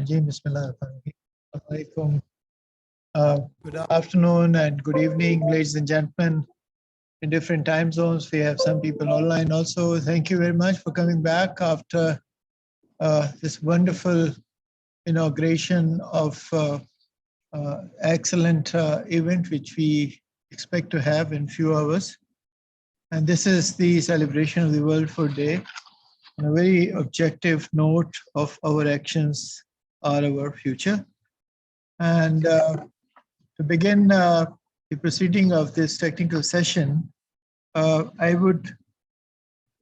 Good afternoon and good evening, ladies and gentlemen. In different time zones, we have some people online also. Thank you very much for coming back after this wonderful inauguration of excellent event, which we expect to have in few hours. And this is the celebration of the World Food Day on a very objective note of our actions are our future. And to begin the proceeding of this technical session, I would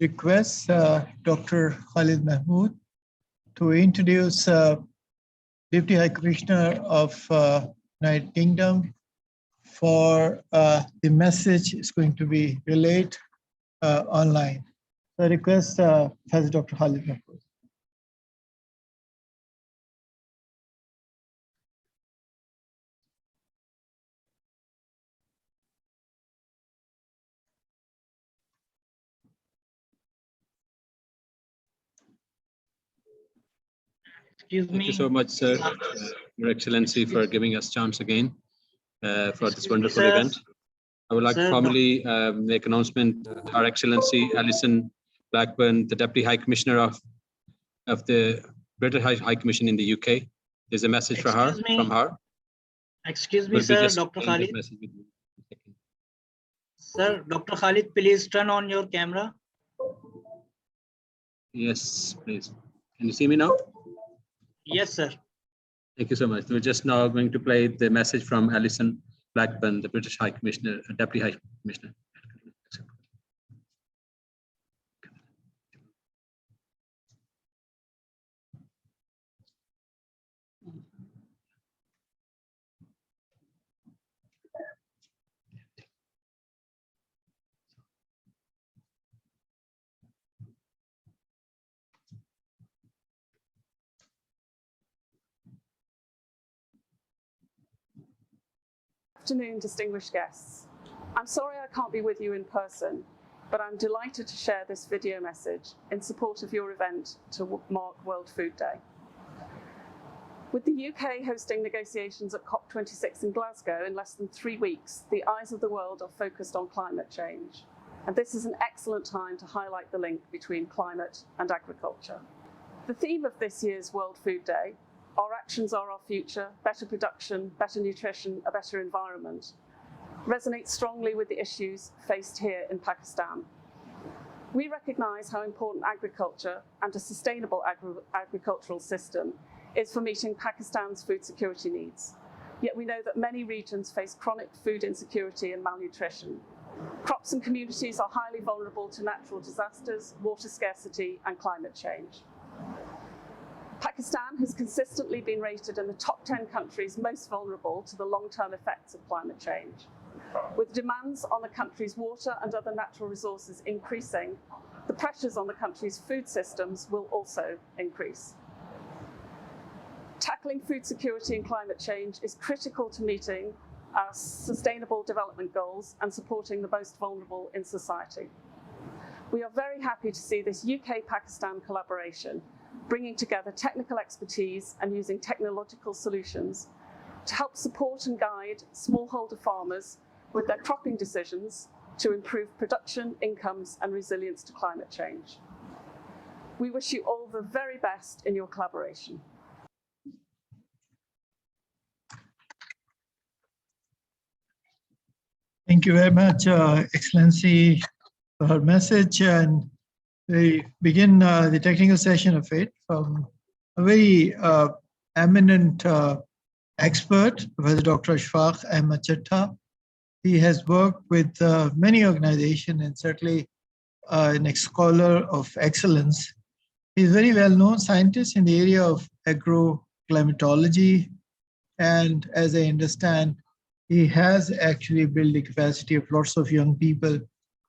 request Dr. Khalid Mahmood to introduce Deputy High Commissioner of United Kingdom for the message is going to be relayed online. So I request Dr. Khalid Mahmood. Thank you so much, sir, Your Excellency, for giving us chance again for this wonderful event. I would like to formally make announcement. Her Excellency Alison Blackburn, the Deputy High Commissioner of the British High Commission in the UK. There's a message for her from her. Excuse me, sir, Dr. Khalid. Sir, Dr. Khalid, please turn on your camera. Yes, please. Can you see me now? Yes, sir. Thank you so much. We're just now going to play the message from Alison Blackburn, the British High Commissioner, Deputy High Commissioner. Good afternoon, distinguished guests. I'm sorry I can't be with you in person, but I'm delighted to share this video message in support of your event to mark World Food Day. With the UK hosting negotiations at COP26 in Glasgow in less than 3 weeks, the eyes of the world are focused on climate change. And this is an excellent time to highlight the link between climate and agriculture. The theme of this year's World Food Day, "Our actions are our future, better production, better nutrition, a better environment," resonates strongly with the issues faced here in Pakistan. We recognise how important agriculture and a sustainable agricultural system is for meeting Pakistan's food security needs. Yet we know that many regions face chronic food insecurity and malnutrition. Crops and communities are highly vulnerable to natural disasters, water scarcity, and climate change. Pakistan has consistently been rated in the top 10 countries most vulnerable to the long-term effects of climate change. With demands on the country's water and other natural resources increasing, the pressures on the country's food systems will also increase. Tackling food security and climate change is critical to meeting our sustainable development goals and supporting the most vulnerable in society. We are very happy to see this UK-Pakistan collaboration bringing together technical expertise and using technological solutions to help support and guide smallholder farmers with their cropping decisions to improve production, incomes, and resilience to climate change. We wish you all the very best in your collaboration. Thank you very much, Excellency, for her message. And we begin the technical session of it from a very eminent expert, Professor Dr. Ashfaq Ahmed Chatta. He has worked with many organizations and certainly a scholar of excellence. He's a very well-known scientist in the area of agroclimatology. And as I understand, he has actually built the capacity of lots of young people.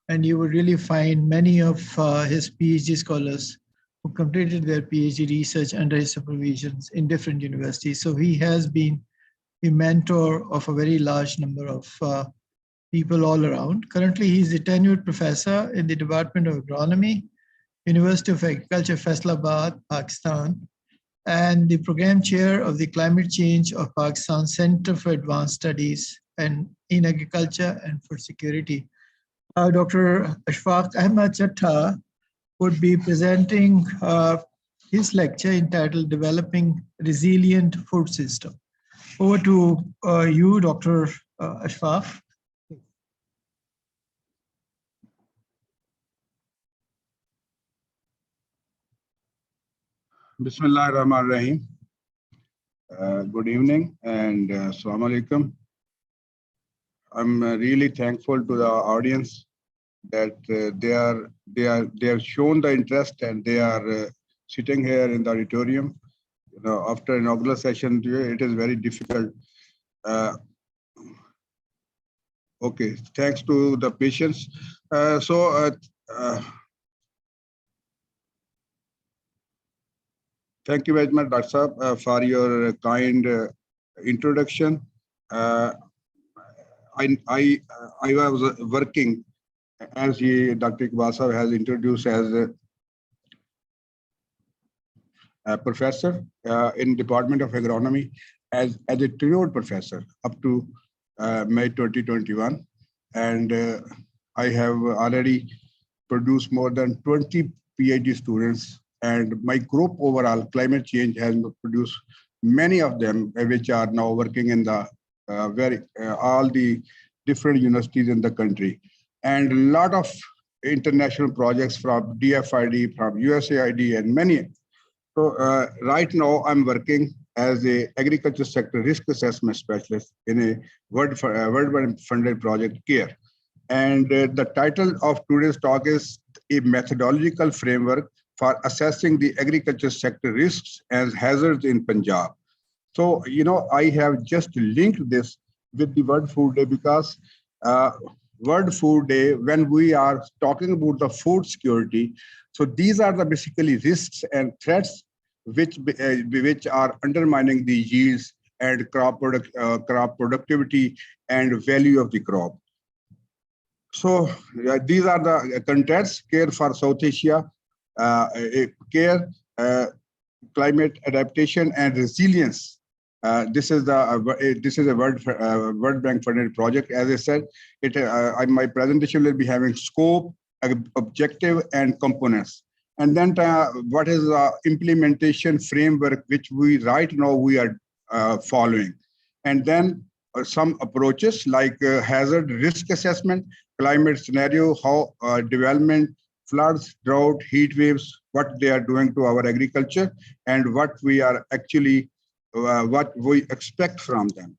And you will really find many of his PhD scholars who completed their PhD research under his supervisions in different universities. So he has been a mentor of a very large number of people all around. Currently, he's a tenured professor in the Department of Agronomy, University of Agriculture, Faisalabad, Pakistan. and the program chair of the Climate Change of Pakistan Center for Advanced Studies and in Agriculture and Food Security. Dr. Ashfaq Ahmad Chattha would be presenting his lecture entitled Developing Resilient Food System. Over to you, Dr. Ashfaq. Bismillah ar-Rahman ar-Rahim. Good evening and Assalamu alaikum. I'm really thankful to the audience that they have shown the interest and they are sitting here in the auditorium. You know, after an inaugural session, it is very difficult. Okay, thanks to the patience. Thank you very much, Dr. Saab, for your kind introduction. I was working, as Dr. Iqbal has introduced, as a professor in Department of Agronomy, as a tenured professor up to May 2021. And I have already produced more than 20 PhD students. And my group overall, climate change, has produced many of them, which are now working in the all the different universities in the country. And a lot of international projects from DFID, from USAID, and many. So right now, I'm working as a agriculture sector risk assessment specialist in a World funded project, CARE. And the title of today's talk is a methodological framework for assessing the agriculture sector risks and hazards in Punjab. So, you know, I have just linked this with the World Food Day because World Food Day, when we are talking about the food security, so these are the basically risks and threats which are undermining the yields and crop productivity and value of the crop. So these are the contents: CARE for South Asia, CARE, climate adaptation and resilience. This is a World Bank funded project. As I said, my presentation will be having scope, objective, and components. And then what is the implementation framework which right now we are following. And then some approaches like hazard risk assessment, climate scenario, how development, floods, drought, heat waves, what they are doing to our agriculture, and what we are actually, what we expect from them.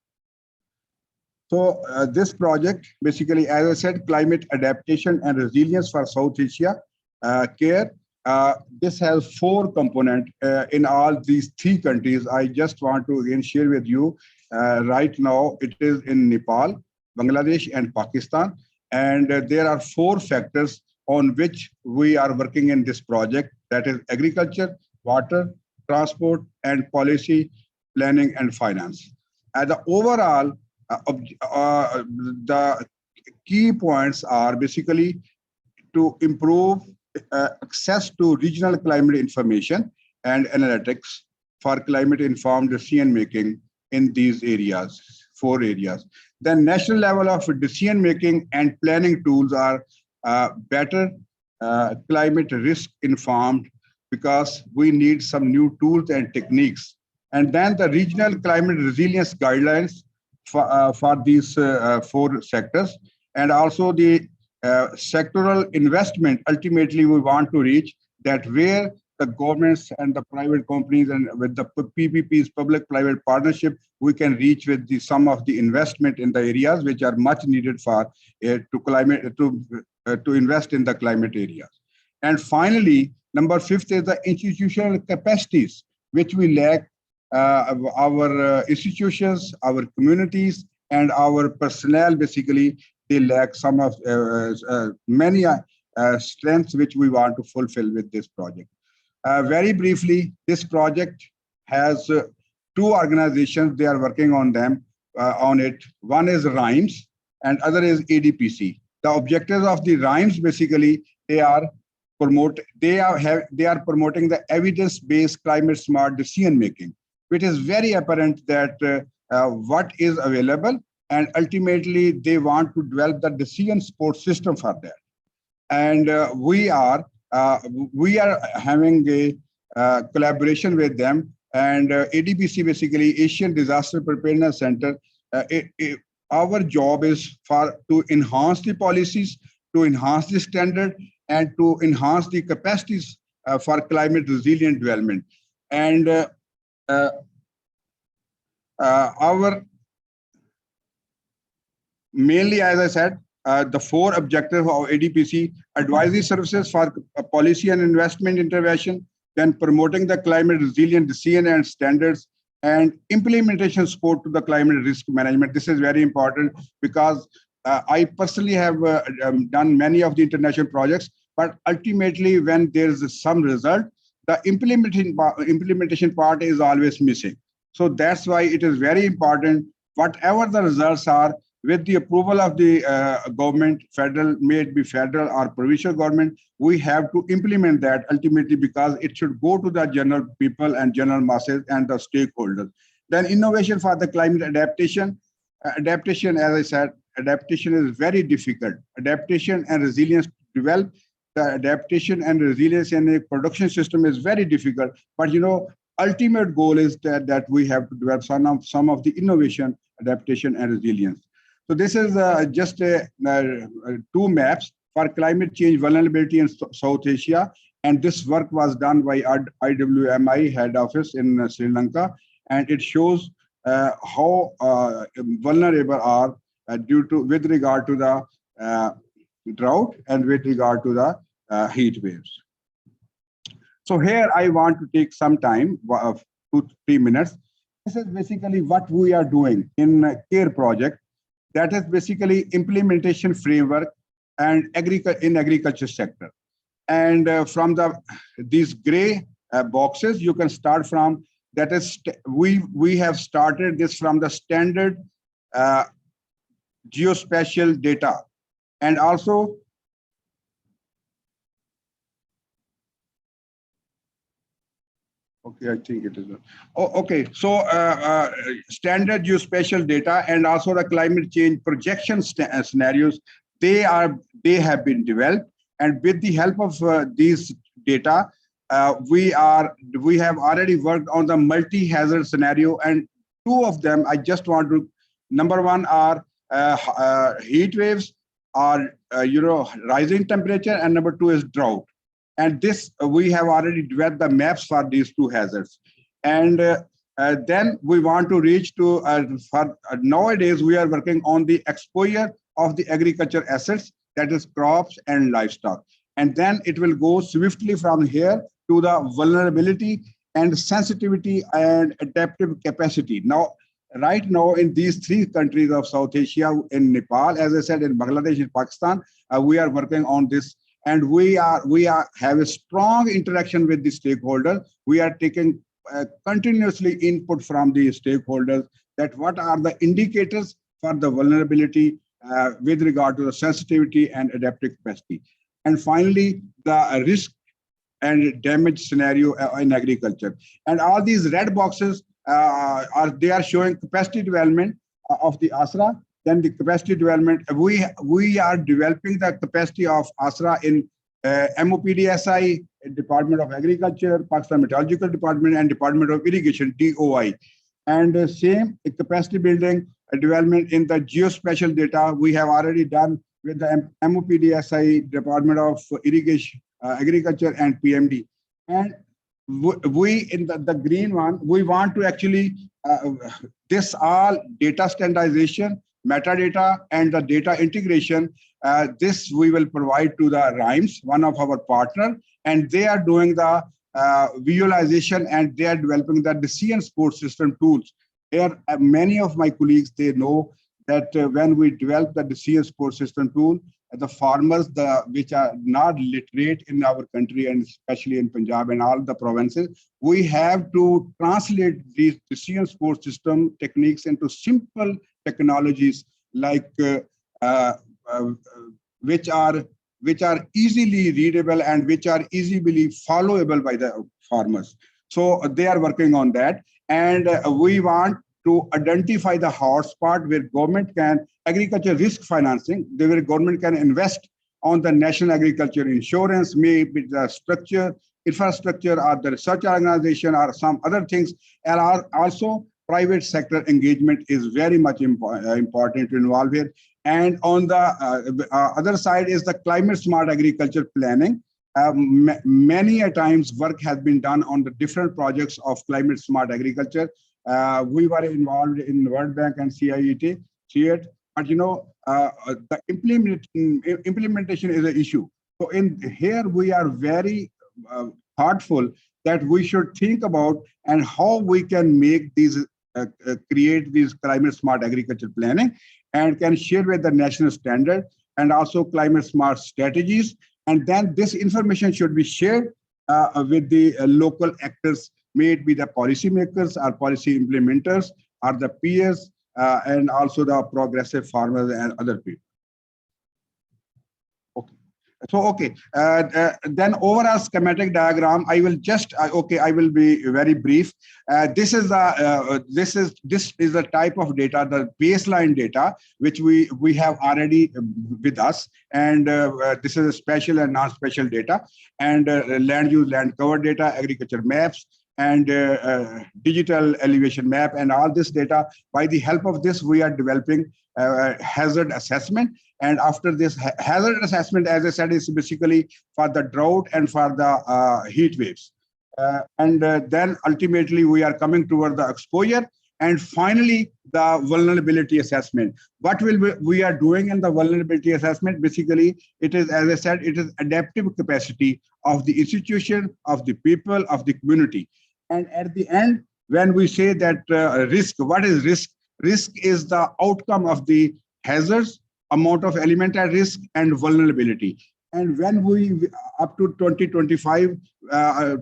So this project, basically, as I said, climate adaptation and resilience for South Asia, CARE. This has 4 components in all these 3 countries. I just want to again share with you. Right now, it is in Nepal, Bangladesh, and Pakistan. And there are 4 factors on which we are working in this project. That is agriculture, water, transport, and policy, planning, and finance. And the overall, the key points are basically to improve access to regional climate information and analytics for climate-informed decision-making in these areas, 4 areas. Then national level of decision-making and planning tools are better climate risk-informed because we need some new tools and techniques. And then the regional climate resilience guidelines for these 4 sectors, and also the sectoral investment. Ultimately, we want to reach that where the governments and the private companies and with the PPPs, public-private partnership, we can reach with some of the investment in the areas which are much needed for to invest in the climate areas. And finally, number 5 is the institutional capacities, which we lack. Our institutions, our communities, and our personnel, basically, they lack some of many strengths which we want to fulfill with this project. Very briefly, this project has 2 organizations. They are working on them, on it. One is RHYMES and other is ADPC. The objectives of the RHYMES, basically, they are they are promoting the evidence-based climate smart decision making, which is very apparent that what is available, and ultimately they want to develop the decision support system for that. And we are having a collaboration with them, and ADPC, basically Asian Disaster Preparedness Center. Our job is to enhance the policies, to enhance the standard, and to enhance the capacities for climate resilient development. And our mainly, as I said, the 4 objectives of ADPC: advisory services for policy and investment intervention, then promoting the climate resilient decision and standards, and implementation support to the climate risk management. This is very important because I personally have done many of the international projects, but ultimately when there is some result, the implementation part is always missing. So that's why it is very important, whatever the results are, with the approval of the government, federal, may it be federal or provincial government, we have to implement that ultimately, because it should go to the general people and general masses and the stakeholders. Then innovation for the climate adaptation. Adaptation, as I said, adaptation is very difficult. Adaptation and resilience to develop the adaptation and resilience in a production system is very difficult. But ultimate goal is that we have to develop some of the innovation, adaptation, and resilience. So this is just 2 maps for climate change vulnerability in South Asia. And this work was done by IWMI head office in Sri Lanka. And it shows how vulnerable are with regard to the drought and with regard to the heat waves. So here I want to take some time, 2 to 3 minutes. This is basically what we are doing in CARE project. That is basically implementation framework and in agriculture sector. And from these gray boxes, you can start from, that is, we have started this from the standard geospatial data. And also, okay, I think it is. Okay, so standard geospatial data and also the climate change projection scenarios, they have been developed, and with the help of these data, we have already worked on the multi-hazard scenario, and 2 of them I just want to. Number 1 are heat waves, or rising temperature, and number 2 is drought. And this, we have already developed the maps for these 2 hazards. And then we want to reach to, nowadays we are working on the exposure of the agriculture assets, that is crops and livestock. And then it will go swiftly from here to the vulnerability and sensitivity and adaptive capacity. Now, right now in these 3 countries of South Asia, in Nepal, as I said, in Bangladesh, in Pakistan, we are working on this. And we have a strong interaction with the stakeholders. We are taking continuously input from the stakeholders, that what are the indicators for the vulnerability with regard to the sensitivity and adaptive capacity. And finally, the risk and damage scenario in agriculture. And all these red boxes they are showing capacity development of the ASRA. Then the capacity development, we are developing the capacity of ASRA in MOPDSI, Department of Agriculture, Pakistan Meteorological Department, and Department of Irrigation, DOI. And same capacity building development in the geospatial data we have already done with the MOPDSI, Department of Irrigation, Agriculture, and PMD. And we, in the green one, we want to actually, this all data standardization, metadata, and the data integration, this we will provide to the RIMES, one of our partner, and they are doing the visualization, and they are developing the decision support system tools. Here, many of my colleagues, they know that when we develop the decision support system tool, the farmers which are not literate in our country, and especially in Punjab and all the provinces, we have to translate these decision support system techniques into simple technologies like which are which are easily readable and which are easily followable by the farmers. So they are working on that. And we want to identify the hotspot where government can, agriculture risk financing, where government can invest on the national agriculture insurance, maybe the structure, infrastructure, or the research organization, or some other things. And also private sector engagement is very much important to involve here. And on the other side is the climate smart agriculture planning. Many a times work has been done on the different projects of climate smart agriculture. We were involved in World Bank and CIET, but you know, the implementation is an issue. So in here we are very thoughtful that we should think about and how we can make these create these climate smart agriculture planning and can share with the national standard and also climate smart strategies. And then this information should be shared with the local actors, may it be the policymakers or policy implementers or the peers and also the progressive farmers and other people. Okay. So, then overall schematic diagram, I will just, I will be very brief. This is the type of data, the baseline data, which we have already with us. And this is a special and non-special data, and land use, land cover data, agriculture maps, and digital elevation map, and all this data. By the help of this, we are developing hazard assessment. And after this hazard assessment, as I said, is basically for the drought and for the heat waves. Then ultimately we are coming toward the exposure, and finally the vulnerability assessment. What we are doing in the vulnerability assessment? Basically, it is, as I said, it is adaptive capacity of the institution, of the people, of the community. And at the end, when we say that risk, what is risk? Risk is the outcome of the hazards, amount of element at risk, and vulnerability. And when we, up to 2025,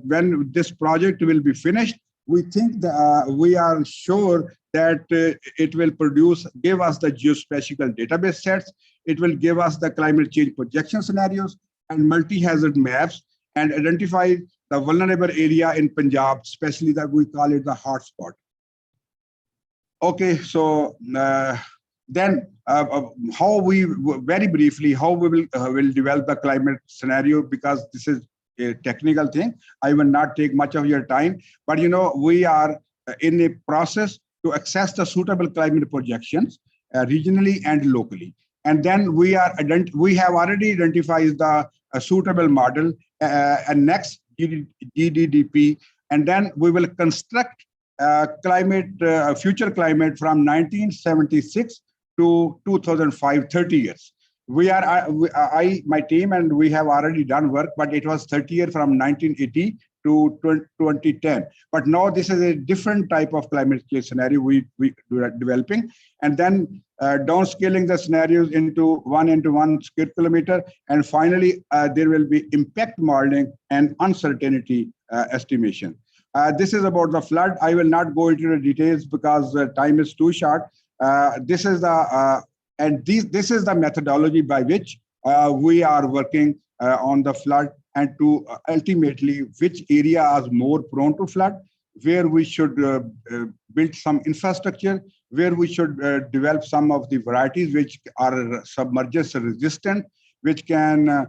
when this project will be finished, we think that we are sure that it will give us the geospatial database sets. It will give us the climate change projection scenarios and multi-hazard maps, and identify the vulnerable area in Punjab, especially that we call it the hotspot. Okay, so then how we, very briefly, how we will develop the climate scenario, because this is a technical thing. I will not take much of your time, but you know, we are in a process to access the suitable climate projections regionally and locally. And then we have already identified the suitable model and next GDDP, and then we will construct future climate from 1976 to 2005, 30 years. My team and we have already done work, but it was 30 years from 1980 to 2010. But now this is a different type of climate change scenario we are developing, and then downscaling the scenarios into 1 square kilometer. And finally, there will be impact modeling and uncertainty estimation. This is about the flood. I will not go into the details because time is too short. This is the this is the methodology by which we are working on the flood, and to ultimately which area is more prone to flood, where we should build some infrastructure, where we should develop some of the varieties which are submergence resistant, which can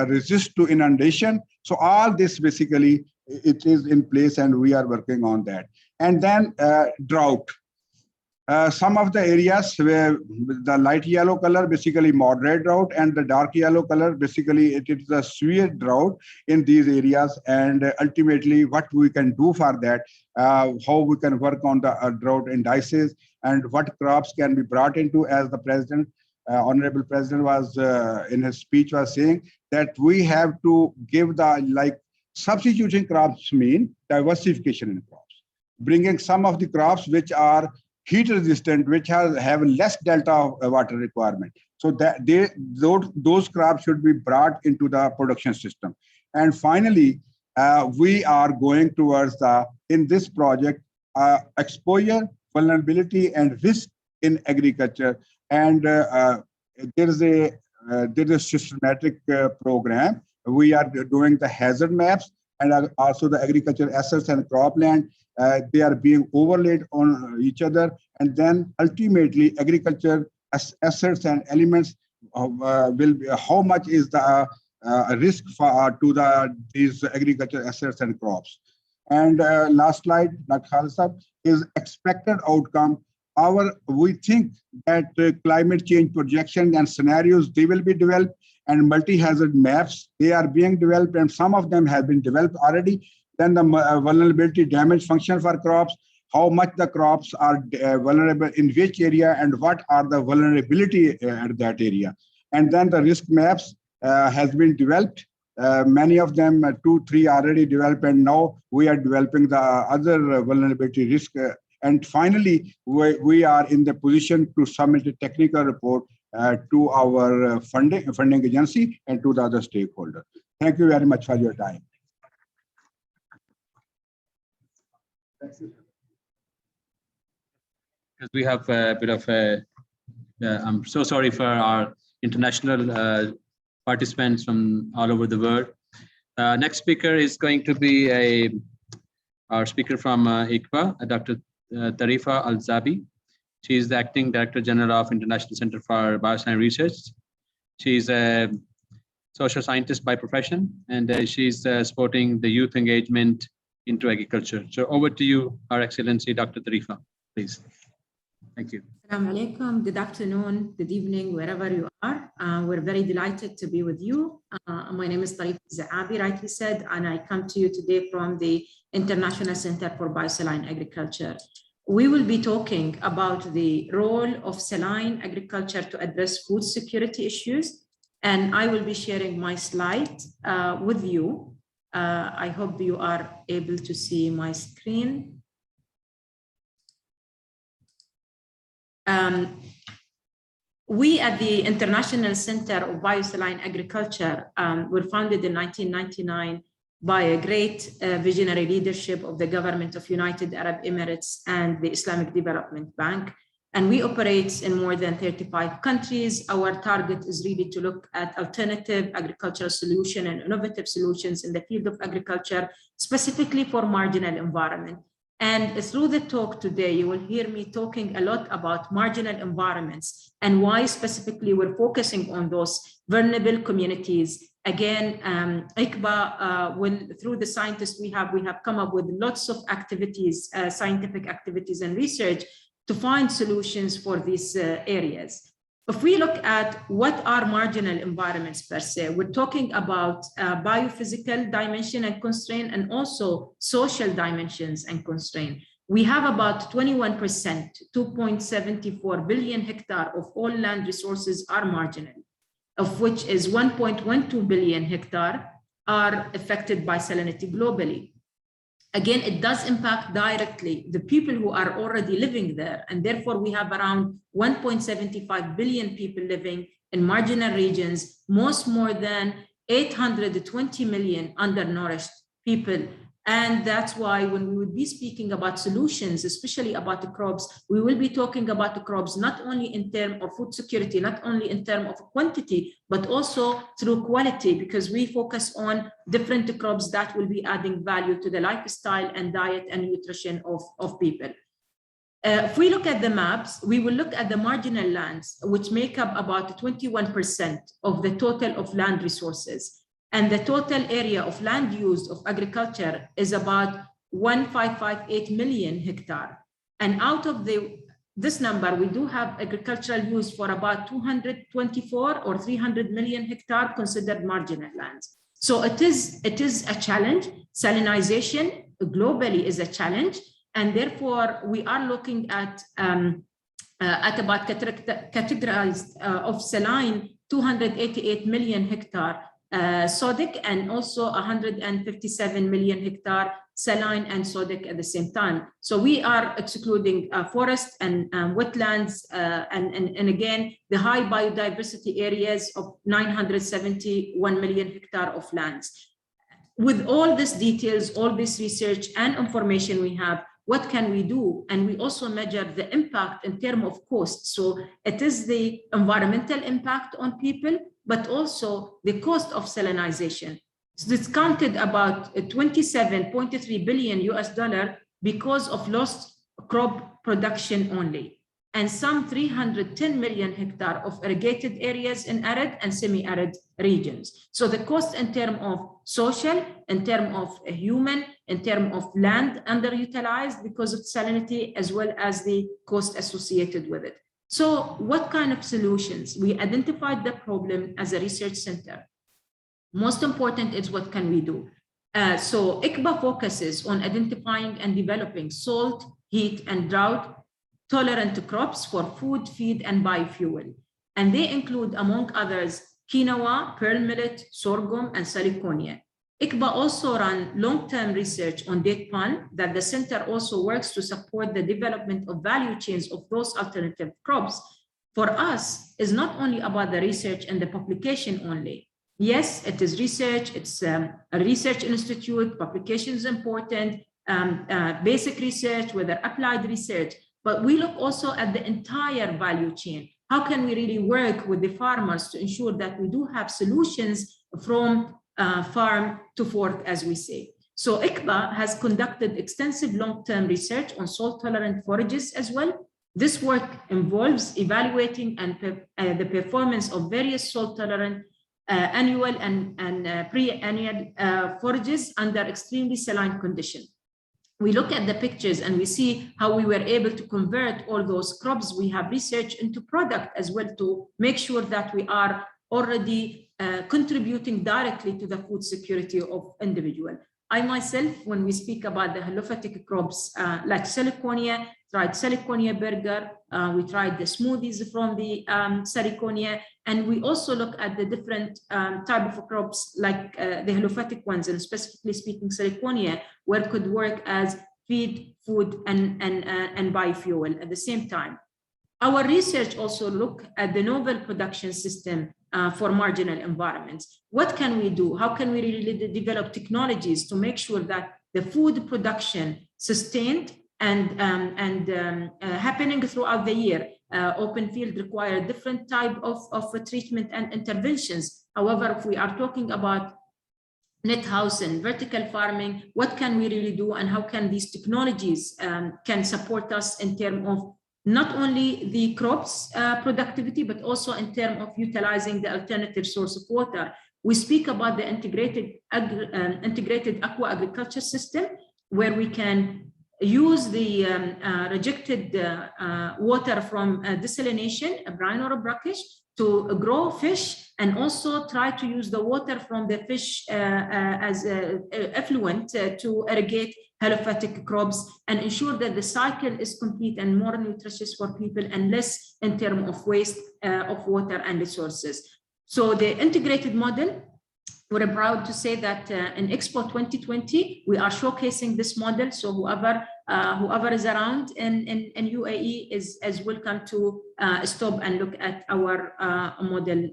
resist to inundation. So all this basically, it is in place and we are working on that. And then drought. Some of the areas where the light yellow color, basically moderate drought, and the dark yellow color, basically it is a severe drought in these areas. And ultimately what we can do for that, how we can work on the drought indices, and what crops can be brought into, as the president, honorable president was in his speech was saying, that we have to give the, substituting crops mean diversification in crops, bringing some of the crops which are heat resistant, which have less delta water requirement. So that those crops should be brought into the production system. And finally, we are going towards in this project, exposure, vulnerability, and risk in agriculture. And there is a there is a systematic program. We are doing the hazard maps and also the agriculture assets and cropland. They are being overlaid on each other, and then ultimately agriculture assets and elements will be how much is the risk for these agriculture assets and crops. And last slide, Dr. Khalid, is expected outcome. We think that climate change projections and scenarios, they will be developed, and multi-hazard maps, they are being developed, and some of them have been developed already. Then the vulnerability damage function for crops, how much the crops are vulnerable in which area, and what are the vulnerability at that area. And then the risk maps has been developed. Many of them, 2, 3 already developed, and now we are developing the other vulnerability risk. And finally, we are in the position to submit a technical report to our funding agency and to the other stakeholders. Thank you very much for your time. Because we have a bit of a, I'm so sorry for our international participants from all over the world. Next speaker is going to be our speaker from ICBA, Dr. Tarifa Al-Zabi. She is the Acting Director General of International Center for Bioscience Research. She is a social scientist by profession, and she's supporting the youth engagement into agriculture. So over to you, Our Excellency, Dr. Tarifa, please. Thank you. Assalamu alaikum. Good afternoon, good evening, wherever you are. We're very delighted to be with you. My name is Tarifa Al-Zabi, rightly said, and I come to you today from the International Center for Biosaline Agriculture. We will be talking about the role of saline agriculture to address food security issues, and I will be sharing my slide with you. I hope you are able to see my screen. We at the International Center of Biosaline Agriculture were founded in 1999 by a great visionary leadership of the government of United Arab Emirates and the Islamic Development Bank. And we operate in more than 35 countries. Our target is really to look at alternative agricultural solutions and innovative solutions in the field of agriculture, specifically for marginal environment. And through the talk today, you will hear me talking a lot about marginal environments and why specifically we're focusing on those vulnerable communities. Again, ICBA, through the scientists we have come up with lots of activities, scientific activities and research to find solutions for these areas. If we look at what are marginal environments per se, we're talking about biophysical dimension and constraint, and also social dimensions and constraint. We have about 21%, 2.74 billion hectares of all land resources are marginal, of which is 1.12 billion hectares are affected by salinity globally. Again, it does impact directly the people who are already living there. And therefore, we have around 1.75 billion people living in marginal regions, more than 820 million undernourished people. And that's why when we would be speaking about solutions, especially about the crops, we will be talking about the crops not only in terms of food security, not only in terms of quantity, but also through quality, because we focus on different crops that will be adding value to the lifestyle and diet and nutrition of people. If we look at the maps, we will look at the marginal lands, which make up about 21% of the total of land resources. And the total area of land used of agriculture is about 1.558 million hectares. And out of this number, we do have agricultural use for about 224 or 300 million hectares considered marginal lands. So it is a challenge. Salinization globally is a challenge. And therefore, we are looking at about categorized of saline, 288 million hectares sodic, and also 157 million hectares saline and sodic at the same time. So we are excluding forests and wetlands, and again, the high biodiversity areas of 971 million hectares of lands. With all these details, all this research and information we have, what can we do? And we also measure the impact in terms of cost. So it is the environmental impact on people, but also the cost of salinization. So it's counted about $27.3 billion because of lost crop production only, and some 310 million hectares of irrigated areas in arid and semi-arid regions. So the cost in terms of social, in terms of human, in terms of land underutilized because of salinity, as well as the cost associated with it. So what kind of solutions? We identified the problem as a research center. Most important is what can we do? So ICBA focuses on identifying and developing salt, heat, and drought tolerant crops for food, feed, and biofuel. And they include, among others, quinoa, pearl millet, sorghum, and siliconia. ICBA also run long-term research on date palm that the center also works to support the development of value chains of those alternative crops. For us, it's not only about the research and the publication only. Yes, it is research, it's a research institute, publication is important, basic research, whether applied research, but we look also at the entire value chain. How can we really work with the farmers to ensure that we do have solutions from farm to fork, as we say. So ICBA has conducted extensive long-term research on salt-tolerant forages as well. This work involves evaluating the performance of various salt-tolerant annual and pre-annual forages under extremely saline conditions. We look at the pictures and we see how we were able to convert all those crops we have researched into product as well, to make sure that we are already contributing directly to the food security of individual. I myself, when we speak about the halophytic crops like siliconia, tried siliconia burger, we tried the smoothies from the siliconia, and we also look at the different type of crops like the halophytic ones, and specifically speaking siliconia, where it could work as feed, food, and biofuel at the same time. Our research also look at the novel production system for marginal environments. What can we do? How can we really develop technologies to make sure that the food production sustained and happening throughout the year? Open field require different type of treatment and interventions. However, if we are talking about net house and vertical farming, what can we really do, and how can these technologies can support us in terms of not only the crops productivity, but also in terms of utilizing the alternative source of water. We speak about the integrated aqua agriculture system, where we can use the rejected water from desalination, a brine or a brackish, to grow fish, and also try to use the water from the fish as effluent to irrigate halophytic crops, and ensure that the cycle is complete and more nutritious for people and less in terms of waste of water and resources. So the integrated model, we're proud to say that in Expo 2020, we are showcasing this model. So whoever is around in UAE is welcome to stop and look at our model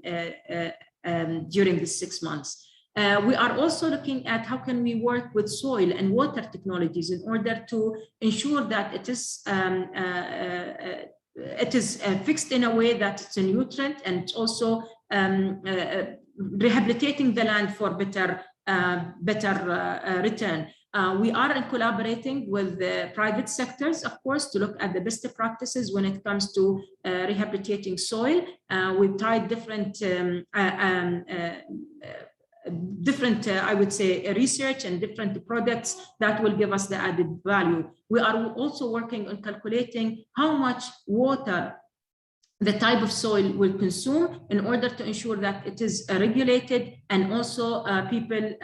during the 6 months. We are also looking at how can we work with soil and water technologies in order to ensure that it is fixed in a way that it's a nutrient, and also rehabilitating the land for better return. We are collaborating with the private sectors, of course, to look at the best practices when it comes to rehabilitating soil. We've tried different I would say, research and different products that will give us the added value. We are also working on calculating how much water the type of soil will consume in order to ensure that it is regulated, and also people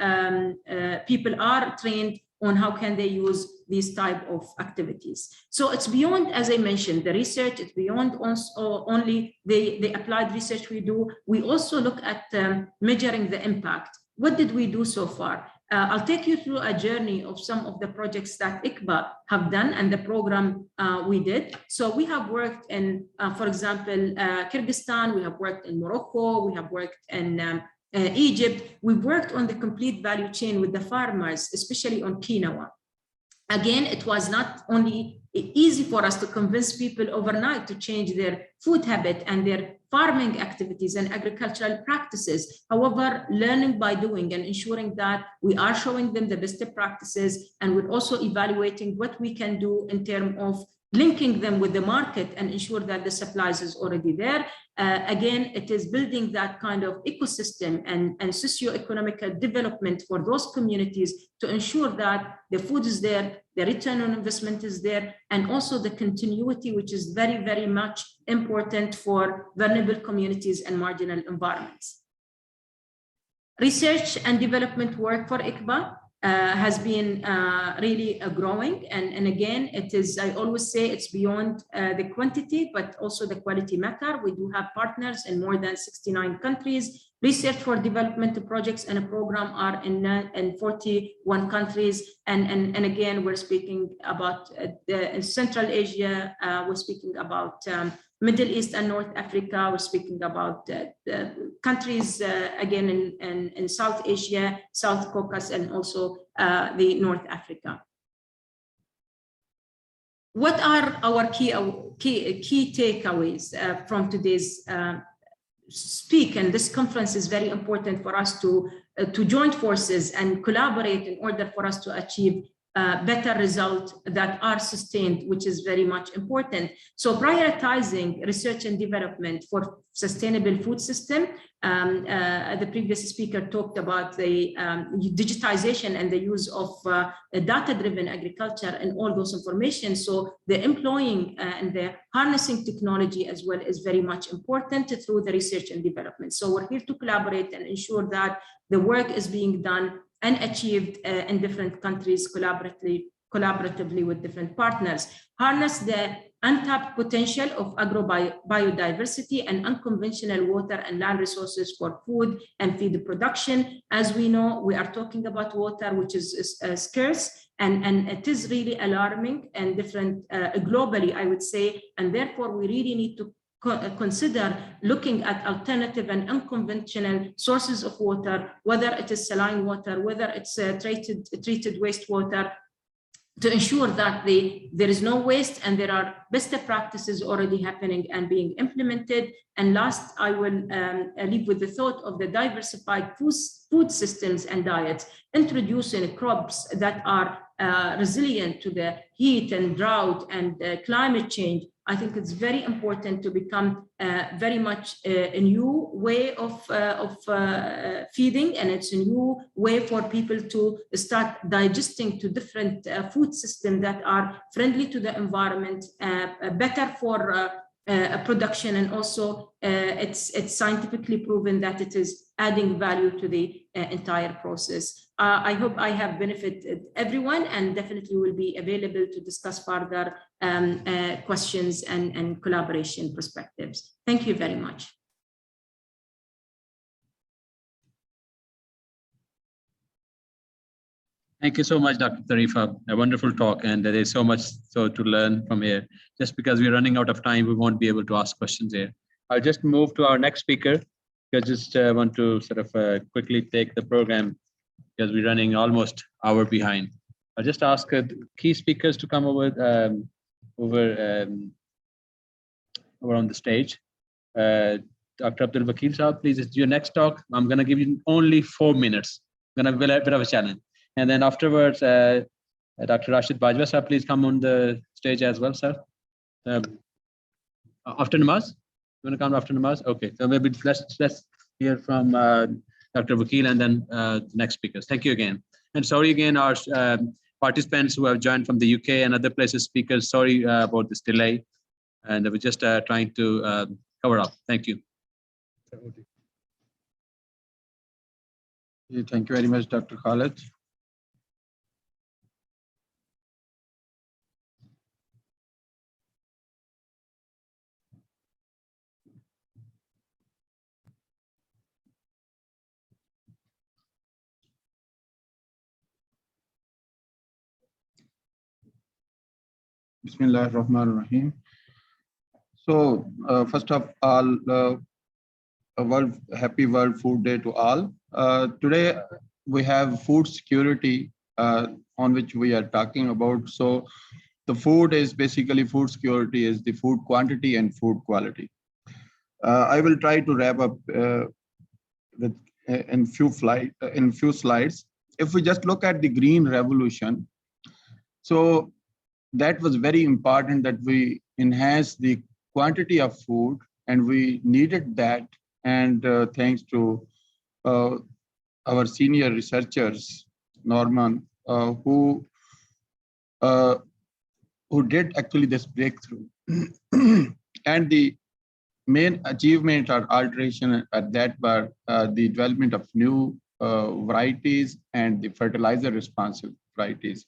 are trained on how can they use these type of activities. So it's beyond, as I mentioned, the research, it's beyond also only the applied research we do. We also look at measuring the impact. What did we do so far? I'll take you through a journey of some of the projects that ICBA have done and the program we did. So we have worked in, for example, Kyrgyzstan, we have worked in Morocco, we have worked in Egypt. We've worked on the complete value chain with the farmers, especially on quinoa. Again, it was not only easy for us to convince people overnight to change their food habit and their farming activities and agricultural practices. However, learning by doing and ensuring that we are showing them the best practices, and we're also evaluating what we can do in terms of linking them with the market and ensure that the supplies is already there. Again, it is building that kind of ecosystem and socio-economic development for those communities to ensure that the food is there, the return on investment is there, and also the continuity, which is very, very much important for vulnerable communities and marginal environments. Research and development work for ICBA has been really growing. And again, it is, I always say it's beyond the quantity, but also the quality matter. We do have partners in more than 69 countries. Research for development projects and a program are in 41 countries. And again, we're speaking about in Central Asia, we're speaking about Middle East and North Africa. We're speaking about the countries, again, in South Asia, South Caucasus, and also the North Africa. What are our key takeaways from today's speak? And this conference is very important for us to join forces and collaborate in order for us to achieve better results that are sustained, which is very much important. So prioritizing research and development for sustainable food system. The previous speaker talked about the digitization and the use of data-driven agriculture and all those information. So the employing and the harnessing technology as well is very much important through the research and development. So we're here to collaborate and ensure that the work is being done and achieved in different countries collaboratively with different partners. Harness the untapped potential of agro-biodiversity and unconventional water and land resources for food and feed production. As we know, we are talking about water, which is scarce, and it is really alarming and different globally, I would say, and therefore we really need to consider looking at alternative and unconventional sources of water, whether it is saline water, whether it's treated wastewater, to ensure that there is no waste and there are best practices already happening and being implemented. And last, I will leave with the thought of the diversified food systems and diets, introducing crops that are resilient to the heat and drought and climate change. I think it's very important to become very much a new way of feeding, and it's a new way for people to start digesting to different food systems that are friendly to the environment, better for production, and also it's scientifically proven that it is adding value to the entire process. I hope I have benefited everyone, and definitely will be available to discuss further questions and collaboration perspectives. Thank you very much. Thank you so much, Dr. Tarifa. A wonderful talk, and there is so much to learn from here. Just because we're running out of time, we won't be able to ask questions here. I'll just move to our next speaker. I just want to sort of quickly take the program because we're running almost an hour behind. I'll just ask key speakers to come over on the stage. Dr. Abdul Wakil Saab, please, it's your next talk. I'm going to give you only 4 minutes. It's going to be a bit of a challenge. And then afterwards, Dr. Rashid Bajwa, sir, please come on the stage as well, sir. After namaz? You want to come after namaz? Okay, so maybe let's hear from Dr. Wakil and then the next speakers. Thank you again. And sorry again, our participants who have joined from the UK and other places, speakers, sorry about this delay. And we're just trying to cover up. Thank you. Thank you very much, Dr. Khalid. Bismillah ar-Rahman ar-Rahim. So first of all, happy World Food Day to all. Today we have food security on which we are talking about. So the food is basically food security is the food quantity and food quality. I will try to wrap up with in few slides. If we just look at the green revolution, so that was very important that we enhance the quantity of food, and we needed that. And thanks to our senior researchers, Norman, who did actually this breakthrough. And the main achievement or alteration at that were the development of new varieties and the fertilizer responsive varieties.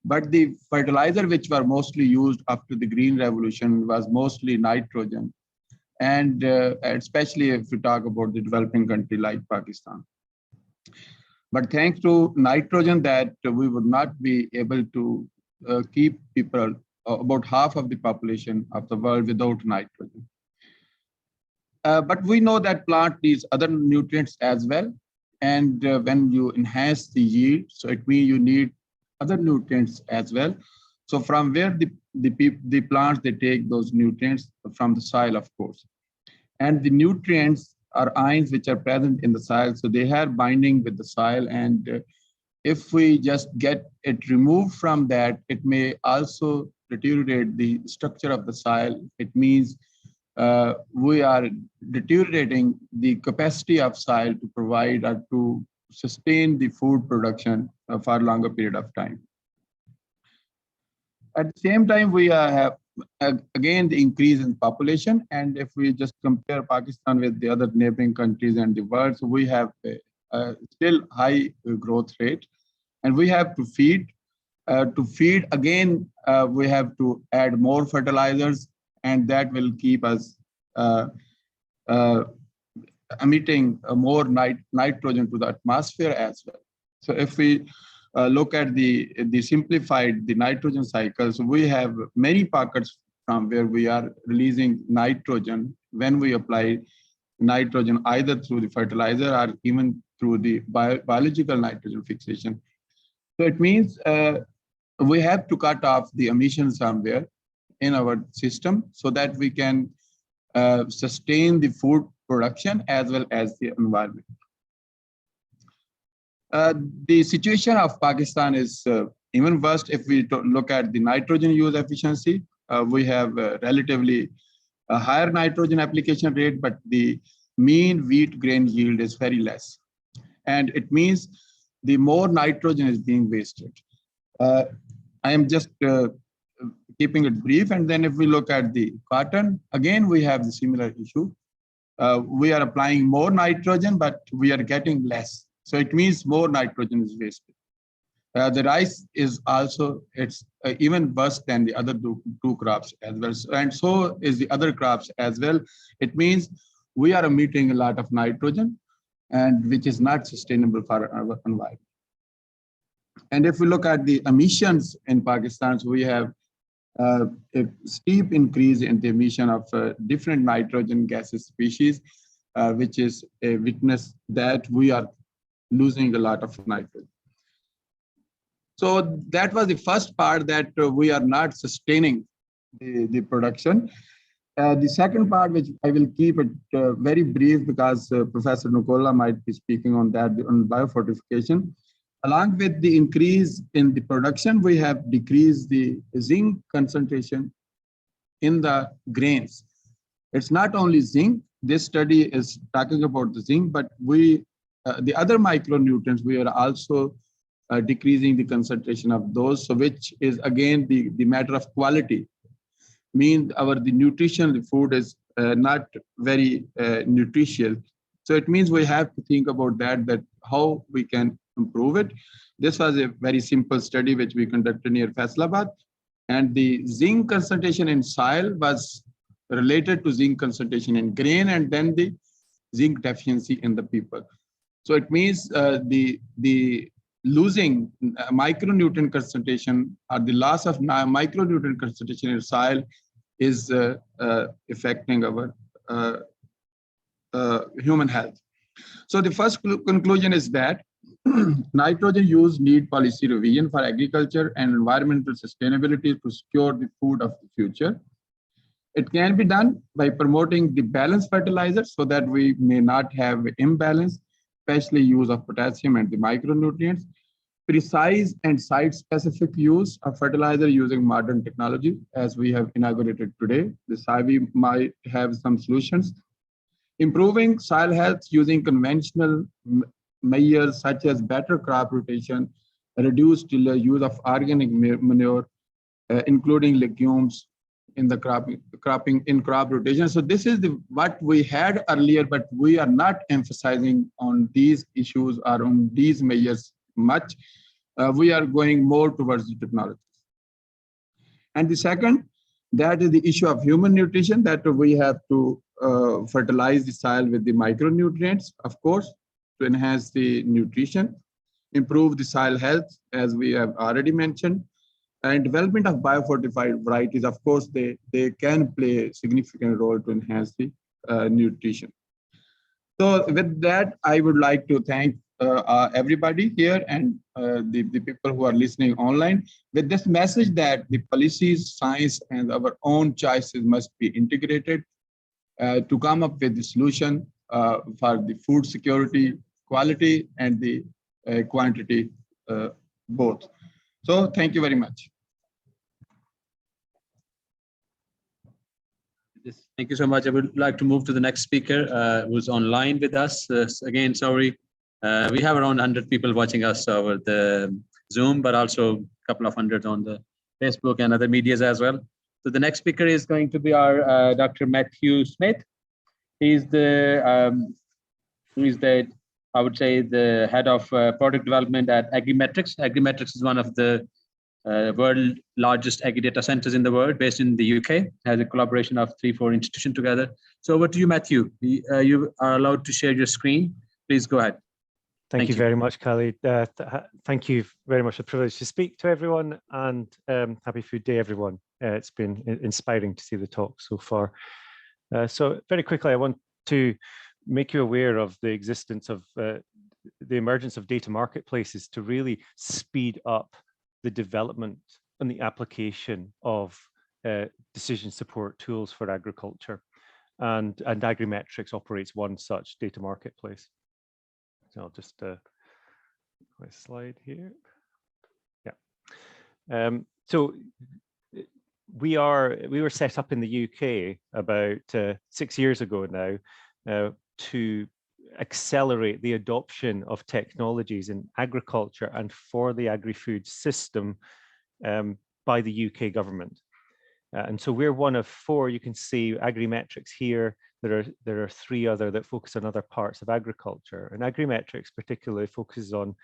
But the fertilizer which were mostly used after the Green Revolution was mostly nitrogen, and especially if we talk about the developing country like Pakistan. But thanks to nitrogen, that we would not be able to keep people, about half of the population of the world, without nitrogen. But we know that plant needs other nutrients as well. And when you enhance the yield, so it means you need other nutrients as well. So from where the plants, they take those nutrients from the soil, of course. And the nutrients are ions which are present in the soil. So they have binding with the soil. And if we just get it removed from that, it may also deteriorate the structure of the soil. It means we are deteriorating the capacity of soil to provide or to sustain the food production for a longer period of time. At the same time, we have again the increase in population, and if we just compare Pakistan with the other neighboring countries and the world, so we have still high growth rate, and we have to feed. To feed again, we have to add more fertilizers, and that will keep us emitting more nitrogen to the atmosphere as well. So if we look at the simplified the nitrogen cycle, so we have many pockets from where we are releasing nitrogen when we apply nitrogen either through the fertilizer or even through the biological nitrogen fixation. So it means we have to cut off the emissions somewhere in our system so that we can sustain the food production as well as the environment. The situation of Pakistan is even worse if we look at the nitrogen use efficiency. We have relatively a higher nitrogen application rate, but the mean wheat grain yield is very less. And it means the more nitrogen is being wasted. I am just keeping it brief. And then if we look at the cotton, again, we have the similar issue. We are applying more nitrogen, but we are getting less. So it means more nitrogen is wasted. The rice is also, it's even worse than the other two crops as well. And so is the other crops as well. It means we are emitting a lot of nitrogen, and which is not sustainable for our environment. And if we look at the emissions in Pakistan, so we have a steep increase in the emission of different nitrogen gases species, which is a witness that we are losing a lot of nitrogen. So that was the first part, that we are not sustaining the production. The second part, which I will keep it very brief because Professor Nukola might be speaking on that, on biofortification. Along with the increase in the production, we have decreased the zinc concentration in the grains. It's not only zinc. This study is talking about the zinc, but we, the other micronutrients, we are also decreasing the concentration of those. So which is again the matter of quality. Means the nutrition, the food is not very nutritious. So it means we have to think about that how we can improve it. This was a very simple study which we conducted near Faisalabad, and the zinc concentration in soil was related to zinc concentration in grain, and then the zinc deficiency in the people. So it means the losing micronutrient concentration or the loss of micronutrient concentration in soil is affecting our human health. So the first conclusion is that nitrogen use need policy revision for agriculture and environmental sustainability to secure the food of the future. It can be done by promoting the balanced fertilizers so that we may not have imbalance, especially use of potassium and the micronutrients. Precise and site-specific use of fertilizer using modern technology, as we have inaugurated today. The SAVI might have some solutions. Improving soil health using conventional measures such as better crop rotation, reduced use of organic manure, including legumes in the crop rotation. So this is what we had earlier, but we are not emphasizing on these issues or on these measures much. We are going more towards the technologies. And the second, that is the issue of human nutrition, that we have to fertilize the soil with the micronutrients, of course, to enhance the nutrition, improve the soil health, as we have already mentioned, and development of biofortified varieties. Of course, they can play a significant role to enhance the nutrition. So with that, I would like to thank everybody here and the people who are listening online with this message that the policies, science, and our own choices must be integrated to come up with the solution for the food security, quality, and the quantity both. So thank you very much. Thank you so much. I would like to move to the next speaker who's online with us. Again, sorry. We have around 100 people watching us over the Zoom, but also a couple of hundred on the Facebook and other medias as well. So the next speaker is going to be our Dr. Matthew Smith. He's the, I would say, the head of product development at Agrimetrics. Agrimetrics is one of the world largest agri data centers in the world, based in the UK, has a collaboration of 3-4 institutions together. So over to you, Matthew. You are allowed to share your screen. Please go ahead. Thank you very much, Khalid. Thank you very much for the privilege to speak to everyone, and happy Food Day, everyone. It's been inspiring to see the talk so far. So very quickly, I want to make you aware of the existence of the emergence of data marketplaces to really speed up the development and the application of decision support tools for agriculture. And Agrimetrics operates one such data marketplace. So I'll just my slide here. Yeah. So we were set up in the UK about 6 years ago now to accelerate the adoption of technologies in agriculture and for the agri-food system by the UK government. And so we're one of 4. You can see Agrimetrics here. There are 3 other that focus on other parts of agriculture. And Agrimetrics particularly focuses on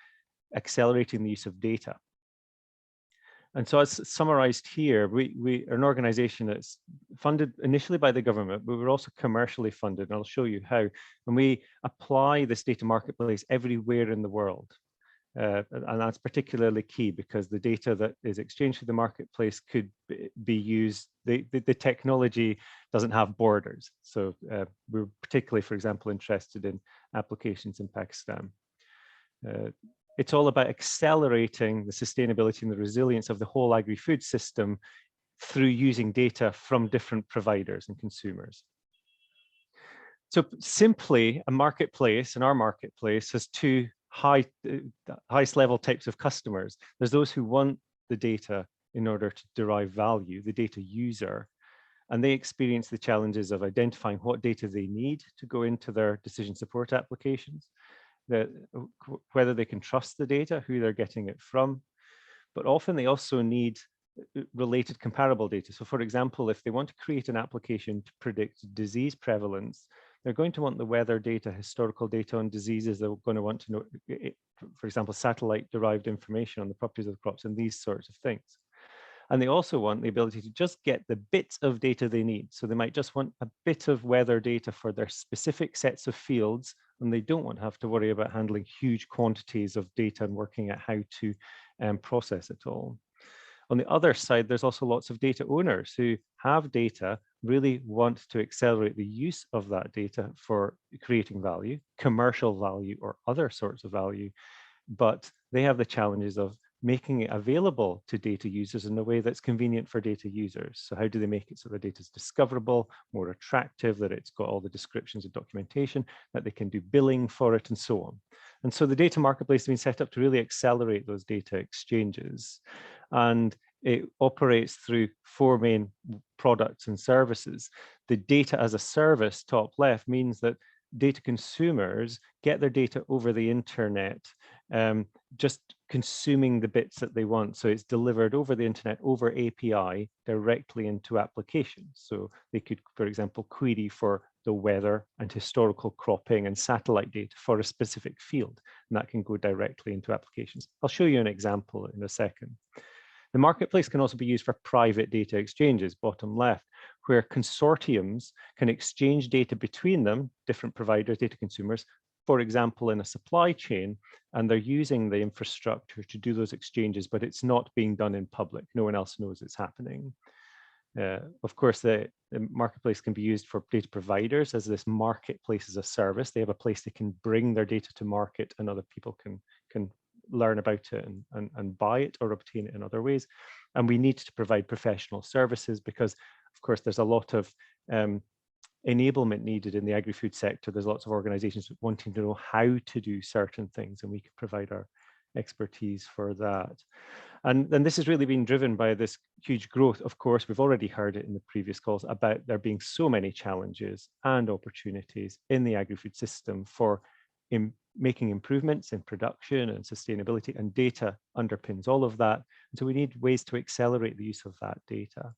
accelerating the use of data. And so as summarized here, we are an organization that's funded initially by the government, but we're also commercially funded. And I'll show you how. And we apply this data marketplace everywhere in the world. And that's particularly key because the data that is exchanged through the marketplace could be used. The technology doesn't have borders. So we're particularly, for example, interested in applications in Pakistan. It's all about accelerating the sustainability and the resilience of the whole agri-food system through using data from different providers and consumers. So simply, a marketplace, and our marketplace has 2 highest level types of customers. There's those who want the data in order to derive value, the data user, and they experience the challenges of identifying what data they need to go into their decision support applications, whether they can trust the data, who they're getting it from, but often they also need related comparable data. So for example, if they want to create an application to predict disease prevalence, they're going to want the weather data, historical data on diseases. They're going to want to know, for example, satellite-derived information on the properties of the crops and these sorts of things. And they also want the ability to just get the bits of data they need. So they might just want a bit of weather data for their specific sets of fields, and they don't want to have to worry about handling huge quantities of data and working out how to process it all. On the other side, there's also lots of data owners who have data, really want to accelerate the use of that data for creating value, commercial value, or other sorts of value, but they have the challenges of making it available to data users in a way that's convenient for data users. So how do they make it so the data is discoverable, more attractive, that it's got all the descriptions and documentation, that they can do billing for it, and so on. And so the data marketplace has been set up to really accelerate those data exchanges. And it operates through 4 main products and services. The data as a service, top left, means that data consumers get their data over the internet, just consuming the bits that they want. So it's delivered over the internet, over API, directly into applications. So they could, for example, query for the weather and historical cropping and satellite data for a specific field, and that can go directly into applications. I'll show you an example in a second. The marketplace can also be used for private data exchanges, bottom left, where consortiums can exchange data between them, different providers, data consumers, for example, in a supply chain, and they're using the infrastructure to do those exchanges, but it's not being done in public. No one else knows it's happening. Of course, the marketplace can be used for data providers as this marketplace as a service. They have a place they can bring their data to market, and other people can learn about it and buy it or obtain it in other ways. And we need to provide professional services because, of course, there's a lot of enablement needed in the agri-food sector. There's lots of organizations wanting to know how to do certain things, and we can provide our expertise for that. And then this has really been driven by this huge growth. Of course, we've already heard it in the previous calls about there being so many challenges and opportunities in the agri-food system for making improvements in production and sustainability, and data underpins all of that. And so we need ways to accelerate the use of that data.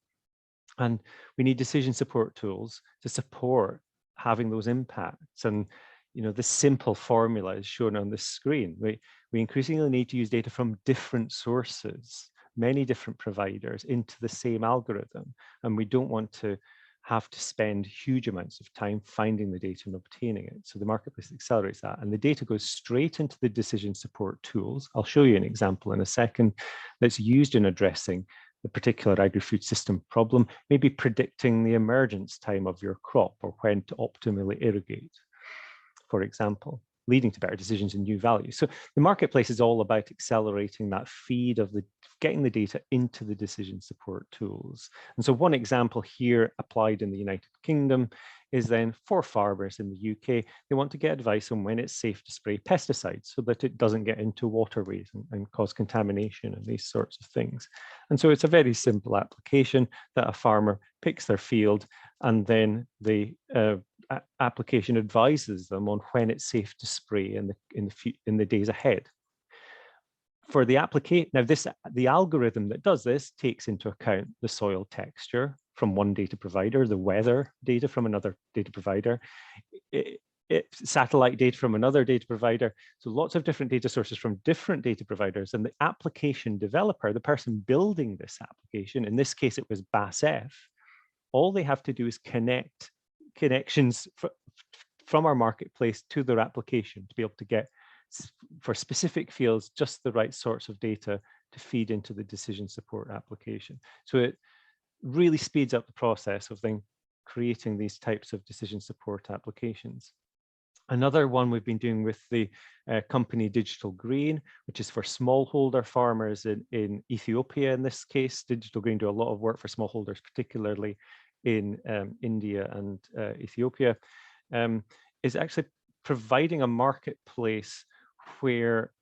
And we need decision support tools to support having those impacts. And this simple formula is shown on this screen. We increasingly need to use data from different sources, many different providers into the same algorithm. And we don't want to have to spend huge amounts of time finding the data and obtaining it. So the marketplace accelerates that, and the data goes straight into the decision support tools. I'll show you an example in a second that's used in addressing the particular agri-food system problem, maybe predicting the emergence time of your crop or when to optimally irrigate, for example, leading to better decisions and new values. So the marketplace is all about accelerating that feed of getting the data into the decision support tools. And so one example here applied in the United Kingdom is then for farmers in the UK, they want to get advice on when it's safe to spray pesticides so that it doesn't get into waterways and cause contamination and these sorts of things. And so it's a very simple application that a farmer picks their field, and then the application advises them on when it's safe to spray in the days ahead. For the application, now the algorithm that does this takes into account the soil texture from one data provider, the weather data from another data provider, satellite data from another data provider. So lots of different data sources from different data providers, and the application developer, the person building this application, in this case it was BASF, all they have to do is connect connections from our marketplace to their application to be able to get, for specific fields, just the right sorts of data to feed into the decision support application. So it really speeds up the process of then creating these types of decision support applications. Another one we've been doing with the company Digital Green, which is for smallholder farmers in Ethiopia. In this case, Digital Green do a lot of work for smallholders, particularly in India and Ethiopia, is actually providing a marketplace where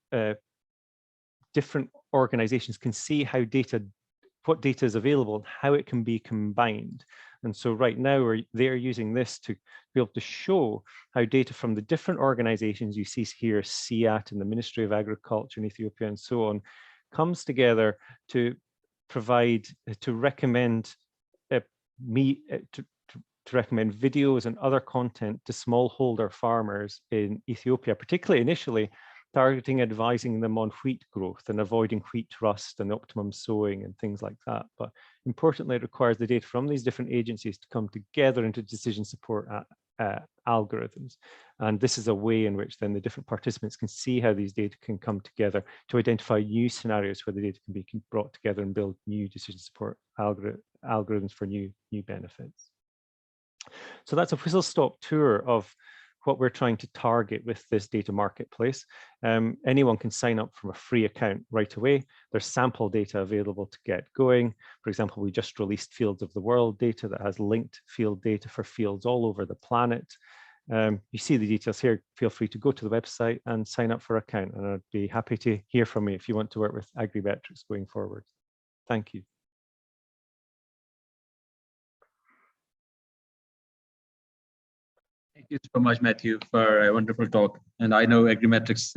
different organizations can see how what data is available and how it can be combined. And so right now they're using this to be able to show how data from the different organizations you see here, SIAT and the Ministry of Agriculture in Ethiopia and so on, comes together to provide, to recommend to recommend videos and other content to smallholder farmers in Ethiopia, particularly initially targeting advising them on wheat growth and avoiding wheat rust and optimum sowing and things like that. But importantly, it requires the data from these different agencies to come together into decision support algorithms. And this is a way in which then the different participants can see how these data can come together to identify new scenarios where the data can be brought together and build new decision support algorithms for new benefits. So that's a whistle-stop tour of what we're trying to target with this data marketplace. Anyone can sign up from a free account right away. There's sample data available to get going. For example, we just released Fields of the World data that has linked field data for fields all over the planet. You see the details here. Feel free to go to the website and sign up for an account, and I'd be happy to hear from you if you want to work with agrimetrics going forward. Thank you. Thank you so much, Matthew, for a wonderful talk. And I know agrimetrics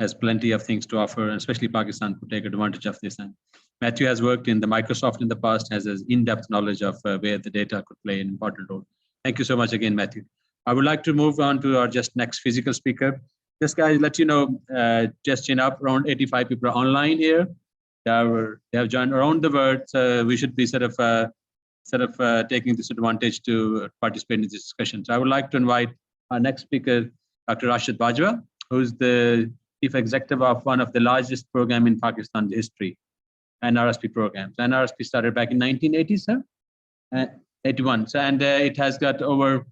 has plenty of things to offer, and especially Pakistan could take advantage of this. And Matthew has worked in the Microsoft in the past, has an in-depth knowledge of where the data could play an important role. Thank you so much again, Matthew. I would like to move on to our just next physical speaker. Just guys, let you know, just chin up, around 85 people are online here. They have joined around the world. So we should be sort of taking this advantage to participate in this discussion. So I would like to invite our next speaker, Dr. Rashid Bajwa, who's the Chief Executive of one of the largest program in Pakistan's history, NRSP programs. NRSP started back in 1980, sir? 81. So, and it has got over,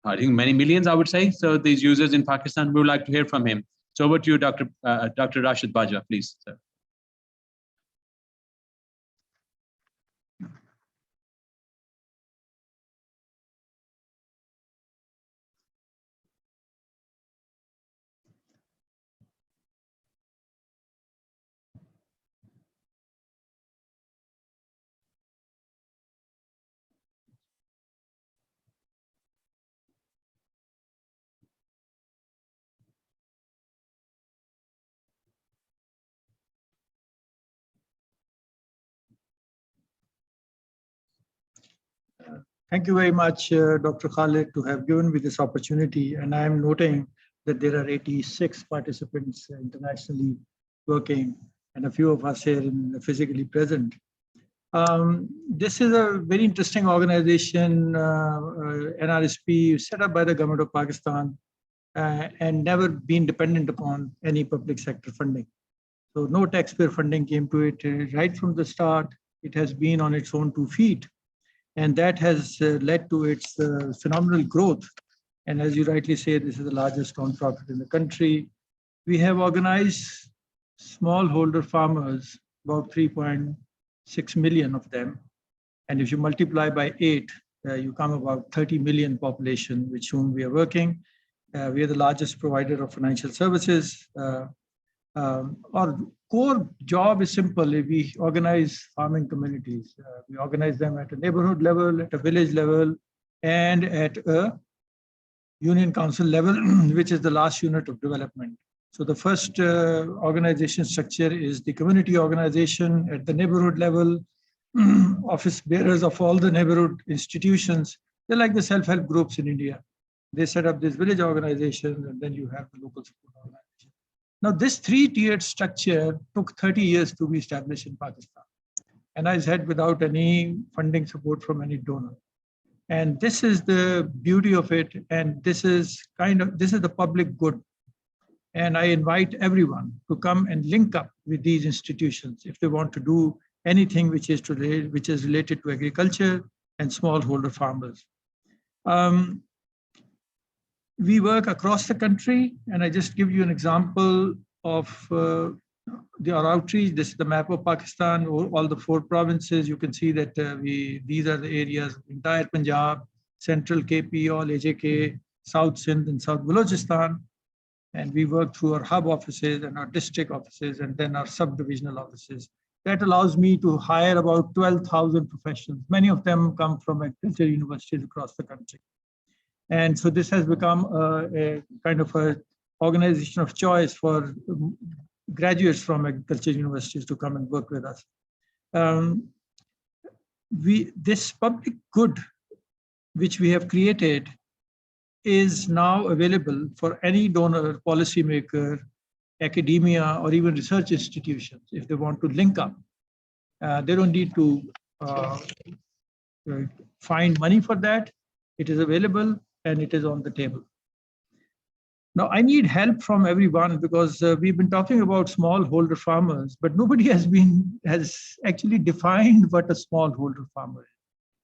I think, many millions, I would say. So these users in Pakistan, we would like to hear from him. So over to you, Dr. Rashid Bajwa, please, sir. Thank you very much, Dr. Khalid, to have given me this opportunity. And I am noting that there are 86 participants internationally working, and a few of us here physically present. This is a very interesting organization, NRSP, set up by the government of Pakistan and never been dependent upon any public sector funding. So no taxpayer funding came to it right from the start. It has been on its own 2 feet. And that has led to its phenomenal growth. And as you rightly say, this is the largest nonprofit in the country. We have organized smallholder farmers, about 3.6 million of them. And if you multiply by 8, you come about 30 million population with whom we are working. We are the largest provider of financial services. Our core job is simple. We organize farming communities. We organize them at a neighborhood level, at a village level, and at a union council level, which is the last unit of development. So the first organization structure is the community organization at the neighborhood level, office bearers of all the neighborhood institutions. They're like the self-help groups in India. They set up this village organization, and then you have the local support organization. Now, this 3-tiered structure took 30 years to be established in Pakistan. And I said without any funding support from any donor. And this is the beauty of it. And this is the public good. And I invite everyone to come and link up with these institutions if they want to do anything which is related to agriculture and smallholder farmers. We work across the country, and I just give you an example of our outreach. This is the map of Pakistan, all the 4 provinces. You can see that these are the areas: entire Punjab, Central KP, all AJK, South Sindh, and South Balochistan. And we work through our hub offices and our district offices, and then our sub-divisional offices. That allows me to hire about 12,000 professionals. Many of them come from agriculture universities across the country. And so this has become a kind of an organization of choice for graduates from agriculture universities to come and work with us. This public good, which we have created, is now available for any donor, policymaker, academia, or even research institutions if they want to link up. They don't need to find money for that. It is available and it is on the table. Now, I need help from everyone because we've been talking about smallholder farmers, but nobody has actually defined what a smallholder farmer is.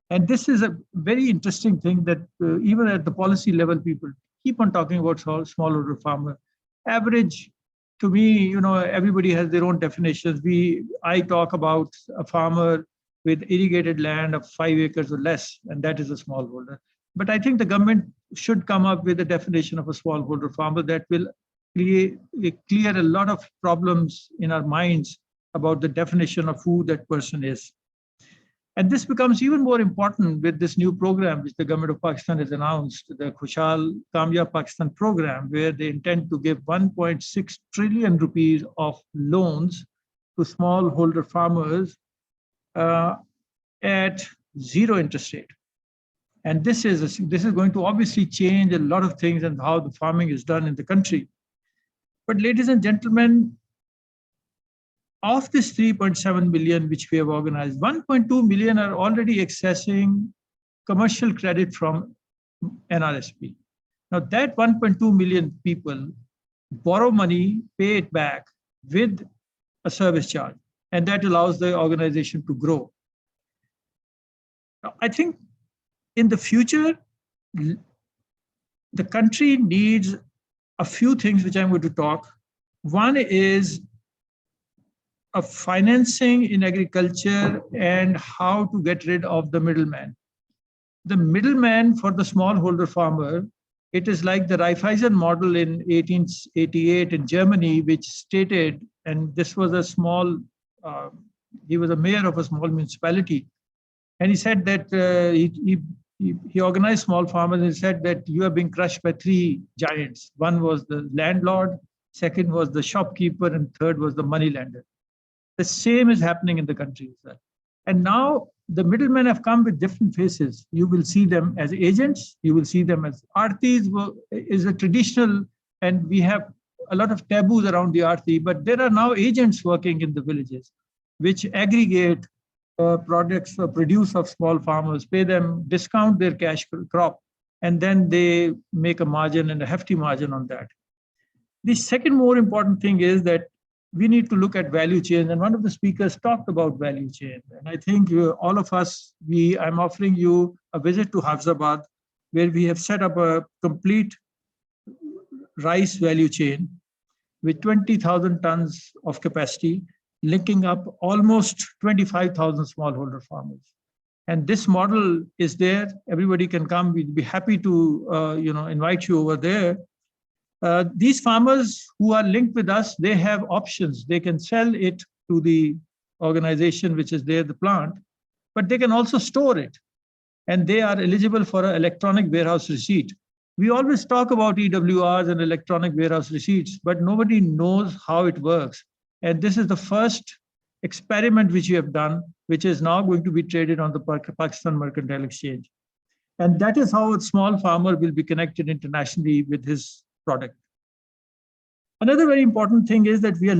And this is a very interesting thing that even at the policy level, people keep on talking about smallholder farmer. Average, to me, everybody has their own definitions. I talk about a farmer with irrigated land of 5 acres or less, and that is a smallholder. But I think the government should come up with a definition of a smallholder farmer that will clear a lot of problems in our minds about the definition of who that person is. And this becomes even more important with this new program, which the government of Pakistan has announced, the Khushal Kamyab Pakistan program, where they intend to give 1.6 trillion rupees of loans to smallholder farmers at zero interest rate. And this is going to obviously change a lot of things and how the farming is done in the country. But ladies and gentlemen, of this 3.7 million which we have organized, 1.2 million are already accessing commercial credit from NRSP. Now that 1.2 million people borrow money, pay it back with a service charge, and that allows the organization to grow. Now, I think in the future, the country needs a few things which I'm going to talk. One is of financing in agriculture and how to get rid of the middleman. The middleman for the smallholder farmer, it is like the Raiffeisen model in 1888 in Germany, which stated, and this was a small, he was a mayor of a small municipality, and he said that he organized small farmers and said that you are being crushed by three giants. One was the landlord, second was the shopkeeper, and third was the moneylender. The same is happening in the country. And now the middlemen have come with different faces. You will see them as agents. You will see them as aartis is a traditional, and we have a lot of taboos around the aarti, but there are now agents working in the villages, which aggregate products or produce of small farmers, pay them, discount their cash crop, and then they make a margin and a hefty margin on that. The second more important thing is that we need to look at value chain, and one of the speakers talked about value chain. And I think all of us, I'm offering you a visit to Hafizabad, where we have set up a complete rice value chain with 20,000 tons of capacity, linking up almost 25,000 smallholder farmers. And this model is there. Everybody can come. We'd be happy to invite you over there. These farmers who are linked with us, they have options. They can sell it to the organization which is there, the plant, but they can also store it. And they are eligible for an electronic warehouse receipt. We always talk about EWRs and electronic warehouse receipts, but nobody knows how it works. And this is the first experiment which we have done, which is now going to be traded on the Pakistan Mercantile Exchange. And that is how a small farmer will be connected internationally with his product. Another very important thing is that we are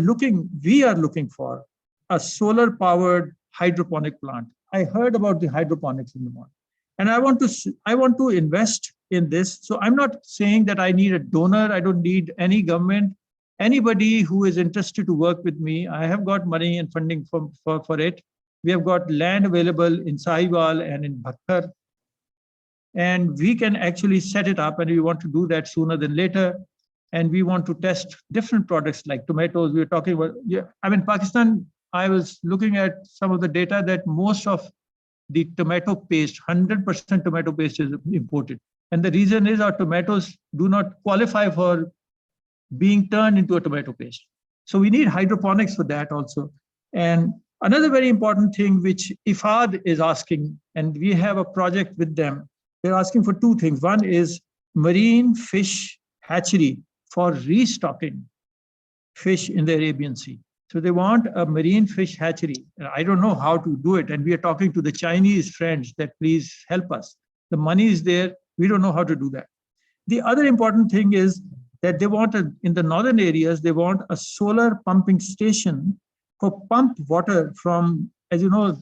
looking for a solar powered hydroponic plant. I heard about the hydroponics in the morning, and I want to invest in this. So I'm not saying that I need a donor. I don't need any government. Anybody who is interested to work with me, I have got money and funding for it. We have got land available in Sahiwal and in Bhakkar. And we can actually set it up, and we want to do that sooner than later. And we want to test different products like tomatoes. We were talking about, Pakistan, I was looking at some of the data that most of the tomato paste, 100% tomato paste is imported. And the reason is our tomatoes do not qualify for being turned into a tomato paste. So we need hydroponics for that also. And another very important thing which IFAD is asking, and we have a project with them, they're asking for two things. One is marine fish hatchery for restocking fish in the Arabian Sea. So they want a marine fish hatchery. I don't know how to do it. And we are talking to the Chinese friends that please help us. The money is there. We don't know how to do that. The other important thing is that they want, in the northern areas, they want a solar pumping station for pump water from, as you know,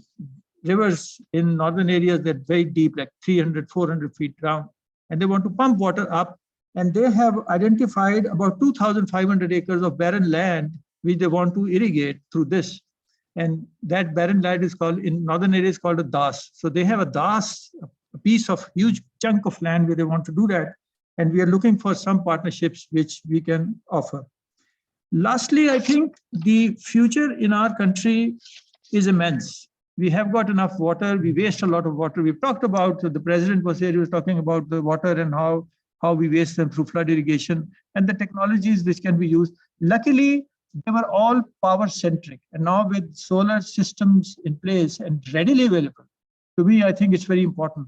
rivers in northern areas that are very deep, like 300, 400 feet down. And they want to pump water up. And they have identified about 2,500 acres of barren land, which they want to irrigate through this. And that barren land is called, in northern areas, called a das. So they have a das, a piece of huge chunk of land where they want to do that. And we are looking for some partnerships which we can offer. Lastly, I think the future in our country is immense. We have got enough water. We waste a lot of water. We've talked about, the president was here, he was talking about the water and how we waste them through flood irrigation and the technologies which can be used. Luckily, they were all power centric. And now with solar systems in place and readily available, to me, I think it's very important.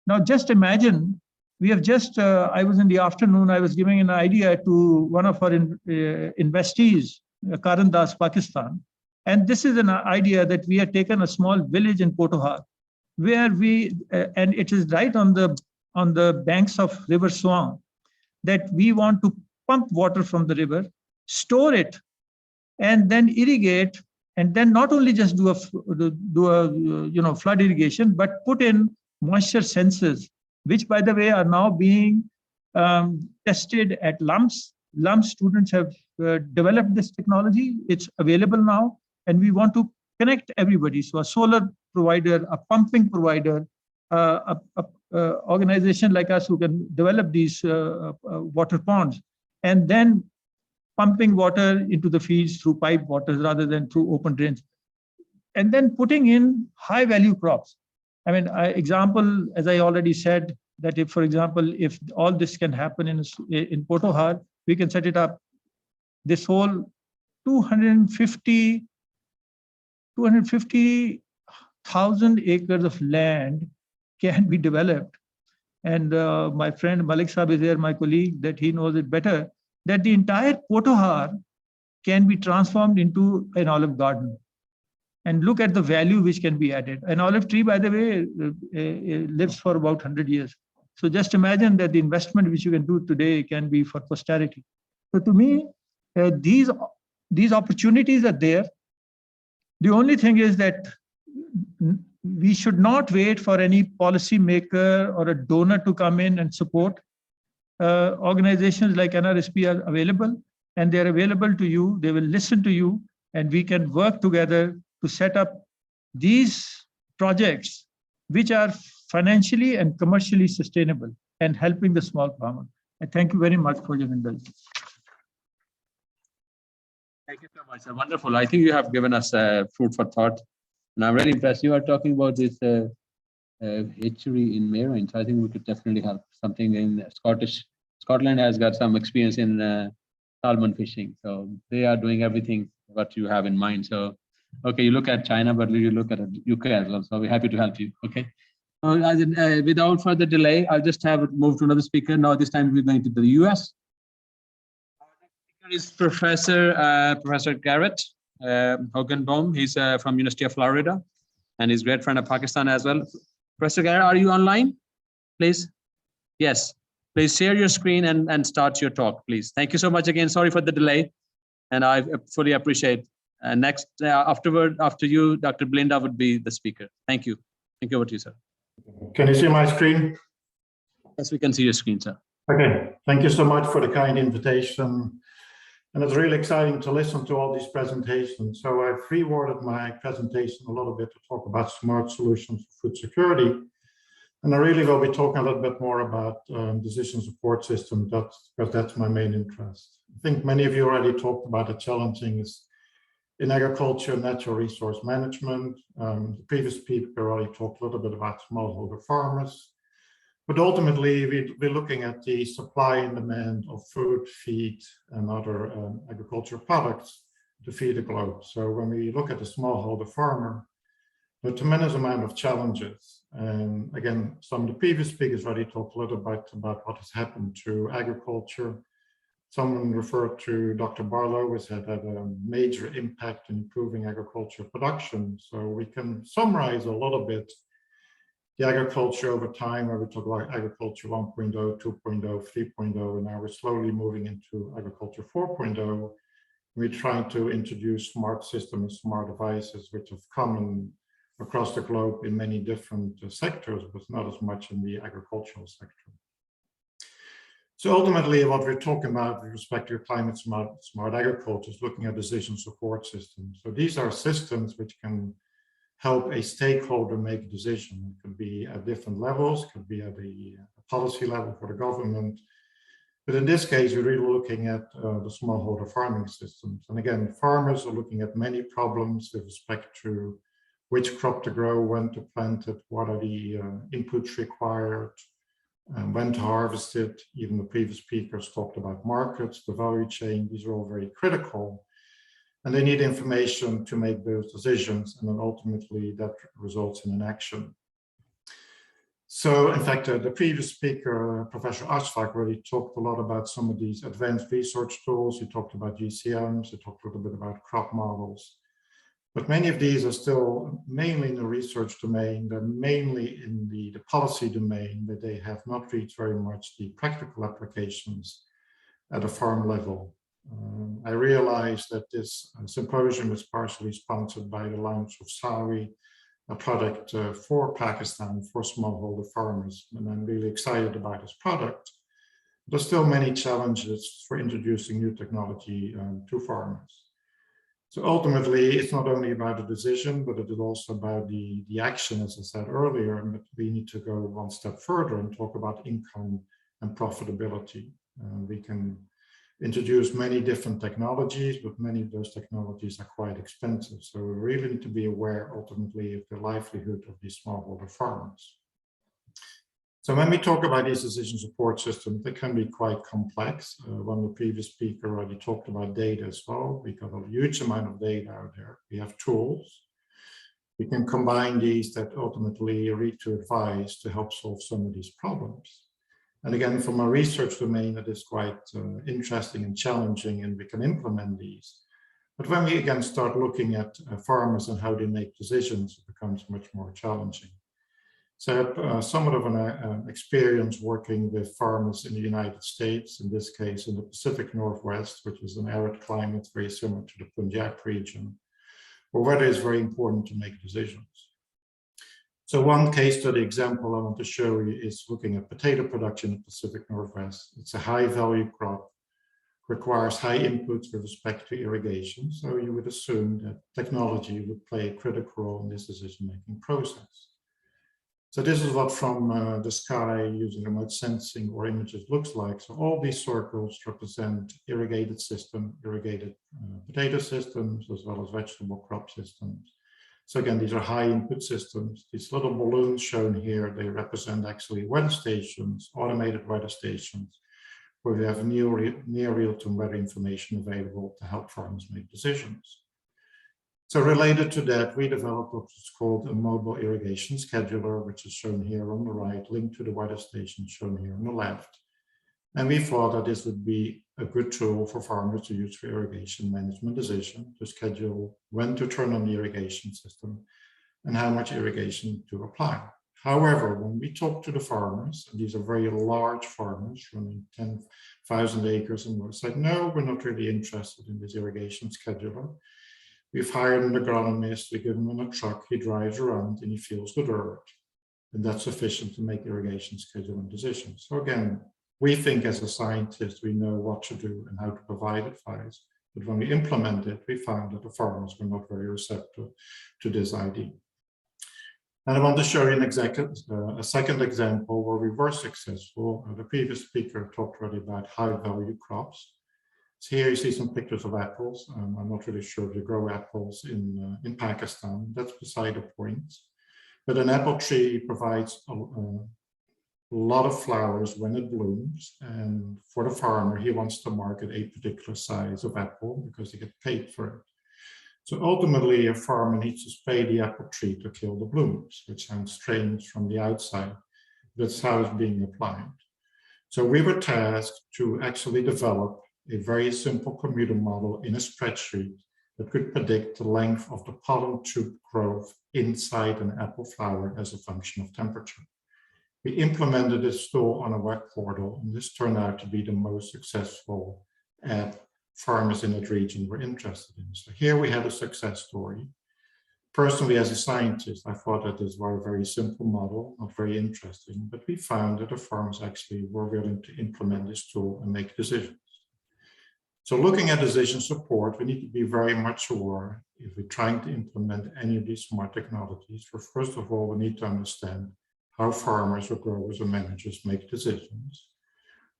Now, just imagine, we have just, I was in the afternoon, I was giving an idea to one of our investees, Karan Das, Pakistan. And this is an idea that we had taken a small village in Potohar, where and it is right on the banks of River Swan, that we want to pump water from the river, store it, and then irrigate, and then not only just do a flood irrigation, but put in moisture sensors, which, by the way, are now being tested at LUMS. LUMS students have developed this technology. It's available now, and we want to connect everybody. So a solar provider, a pumping provider, organization like us who can develop these water ponds, and then pumping water into the fields through pipe waters rather than through open drains, and then putting in high value crops. I mean, example, as I already said, that if, for example, if all this can happen in Potohar, we can set it up. This whole 250,000 acres of land can be developed. And my friend Malik Saab is there, my colleague, that he knows it better, that the entire Potohar can be transformed into an olive garden. And look at the value which can be added. An olive tree, by the way, lives for about 100 years. So just imagine that the investment which you can do today can be for posterity. So to me, these opportunities are there. The only thing is that we should not wait for any policy maker or a donor to come in and support. Organizations like NRSP are available, and they're available to you. They will listen to you, and we can work together to set up these projects which are financially and commercially sustainable and helping the small farmer. I thank you very much for your indulgence. Thank you so much. Wonderful. I think you have given us food for thought. And I'm really impressed. You are talking about this hatchery in marine. So I think we could definitely help. Something in Scotland has got some experience in salmon fishing. So they are doing everything what you have in mind. So, okay, you look at China, but you look at UK as well. So we're happy to help you. Okay. Without further delay, I'll just have move to another speaker. Now this time we're going to the US. Our next speaker is Professor Garrett Hoganbaum. He's from University of Florida, and he's a great friend of Pakistan as well. Professor Garrett, are you online? Please. Yes. Please share your screen and start your talk, please. Thank you so much again. Sorry for the delay, and I fully appreciate. Next, after you, Dr. Blinda would be the speaker. Thank you. Thank you. Over to you, sir. Can you see my screen? Yes, we can see your screen, sir. Okay. Thank you so much for the kind invitation. And it's really exciting to listen to all these presentations. So I've reworded my presentation a little bit to talk about smart solutions for food security. And I really will be talking a little bit more about decision support systems, because that's my main interest. I think many of you already talked about the challenges in agriculture and natural resource management. The previous speaker already talked a little bit about smallholder farmers. But ultimately, we're looking at the supply and demand of food, feed, and other agricultural products to feed the globe. So when we look at the smallholder farmer, there are a tremendous amount of challenges. And again, some of the previous speakers already talked a little bit about what has happened to agriculture. Someone referred to Dr. Barlow, which had a major impact in improving agricultural production. So we can summarize a little bit the agriculture over time, where we talk about agriculture 1.0, 2.0, 3.0, and now we're slowly moving into agriculture 4.0. We're trying to introduce smart systems, smart devices, which have come across the globe in many different sectors, but not as much in the agricultural sector. So ultimately, what we're talking about with respect to climate smart agriculture is looking at decision support systems. So these are systems which can help a stakeholder make a decision. It could be at different levels, it could be at a policy level for the government. But in this case, we're really looking at the smallholder farming systems. And again, farmers are looking at many problems with respect to which crop to grow, when to plant it, what are the inputs required, and when to harvest it. Even the previous speakers talked about markets, the value chain. These are all very critical. And they need information to make those decisions. And then ultimately that results in an action. So in fact, the previous speaker, Professor Ashfaq, already talked a lot about some of these advanced research tools. He talked about GCMs, he talked a little bit about crop models. But many of these are still mainly in the research domain, they're mainly in the policy domain, but they have not reached very much the practical applications at a farm level. I realized that this symposium was partially sponsored by the launch of SAWI, a product for Pakistan, for smallholder farmers. And I'm really excited about this product. There's still many challenges for introducing new technology to farmers. So ultimately, it's not only about the decision, but it is also about the action, as I said earlier, but we need to go one step further and talk about income and profitability. We can introduce many different technologies, but many of those technologies are quite expensive. So we really need to be aware ultimately of the livelihood of these smallholder farmers. So when we talk about these decision support systems, they can be quite complex. One of the previous speakers already talked about data as well. We got a huge amount of data out there. We have tools. We can combine these that ultimately lead to advice to help solve some of these problems. And again, from a research domain, it is quite interesting and challenging, and we can implement these. But when we again start looking at farmers and how they make decisions, it becomes much more challenging. So I have somewhat of an experience working with farmers in the United States, in this case in the Pacific Northwest, which is an arid climate very similar to the Punjab region, where it is very important to make decisions. So one case study example I want to show you is looking at potato production in the Pacific Northwest. It's a high value crop, requires high inputs with respect to irrigation. So you would assume that technology would play a critical role in this decision-making process. So this is what from the sky using remote sensing or images looks like. So all these circles represent irrigated system, irrigated potato systems, as well as vegetable crop systems. So again, these are high input systems. These little balloons shown here, they represent actually weather stations, automated weather stations, where we have near real-time weather information available to help farmers make decisions. So related to that, we developed what's called a mobile irrigation scheduler, which is shown here on the right, linked to the weather station shown here on the left. And we thought that this would be a good tool for farmers to use for irrigation management decision, to schedule when to turn on the irrigation system and how much irrigation to apply. However, when we talk to the farmers, and these are very large farmers running 10,000 acres and more, said, no, we're not really interested in this irrigation scheduler. We've hired an agronomist, we give him a truck, he drives around and he feels the dirt. And that's sufficient to make irrigation scheduling decisions. So again, we think as a scientist, we know what to do and how to provide advice. But when we implement it, we found that the farmers were not very receptive to this idea. And I want to show you a second example where we were successful. The previous speaker talked already about high value crops. So here you see some pictures of apples. I'm not really sure if you grow apples in Pakistan. That's beside the point. But an apple tree provides a lot of flowers when it blooms. And for the farmer, he wants to market a particular size of apple because they get paid for it. So ultimately, a farmer needs to spray the apple tree to kill the blooms, which sounds strange from the outside. That's how it's being applied. So we were tasked to actually develop a very simple computer model in a spreadsheet that could predict the length of the pollen tube growth inside an apple flower as a function of temperature. We implemented this tool on a web portal, and this turned out to be the most successful app farmers in that region were interested in. So here we had a success story. Personally, as a scientist, I thought that this was a very simple model, not very interesting, but we found that the farmers actually were willing to implement this tool and make decisions. So looking at decision support, we need to be very much aware if we're trying to implement any of these smart technologies. For first of all, we need to understand how farmers or growers or managers make decisions.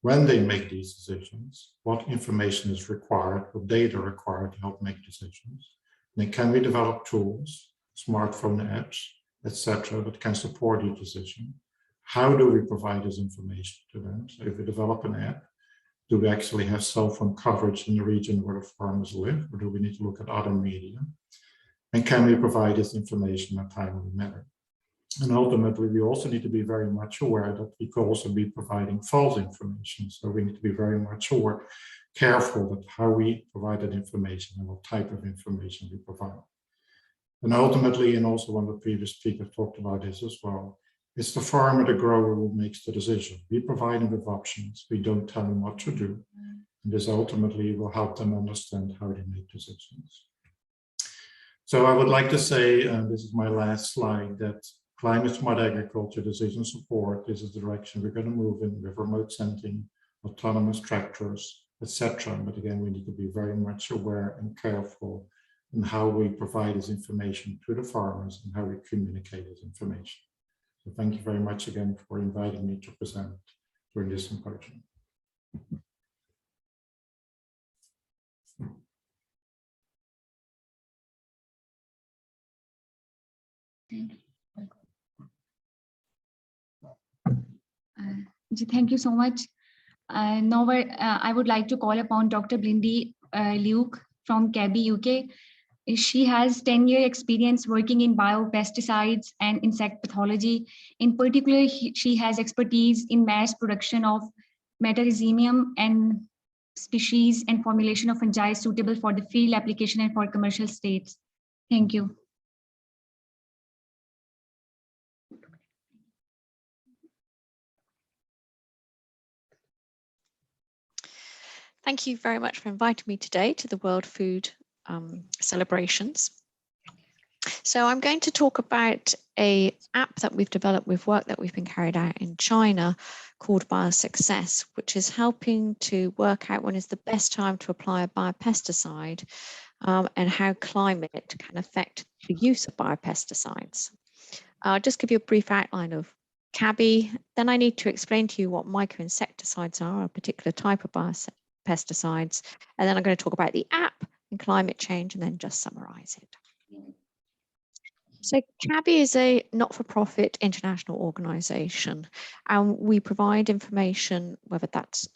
When they make these decisions, what information is required, what data are required to help make decisions. Then can we develop tools, smartphone apps, etc., that can support each decision? How do we provide this information to them? So if we develop an app, do we actually have cell phone coverage in the region where the farmers live, or do we need to look at other media? And can we provide this information in a timely manner? And ultimately, we also need to be very much aware that we could also be providing false information. So we need to be very much aware, careful that how we provide that information and what type of information we provide. And ultimately, and also one of the previous speakers talked about this as well, it's the farmer, the grower who makes the decision. We provide them with options. We don't tell them what to do. And this ultimately will help them understand how they make decisions. So I would like to say, this is my last slide, that climate smart agriculture decision support is the direction we're going to move in with remote sensing, autonomous tractors, etc. But again, we need to be very much aware and careful in how we provide this information to the farmers and how we communicate this information. So thank you very much again for inviting me to present during this symposium. Thank you so much. Now I would like to call upon Dr. Blindy Luke from CABI, UK. She has 10-year experience working in biopesticides and insect pathology. In particular, she has expertise in mass production of metarhizium and species and formulation of fungi suitable for the field application and for commercial states. Thank you. Thank you very much for inviting me today to the World Food celebrations. So I'm going to talk about an app that we've developed with work that we've been carried out in China called Biosuccess, which is helping to work out when is the best time to apply a biopesticide and how climate can affect the use of biopesticides. I'll just give you a brief outline of CABI, then I need to explain to you what microinsecticides are, a particular type of biopesticides, and then I'm going to talk about the app and climate change and then just summarize it. So CABI is a not-for-profit international organization, and we provide information, whether that's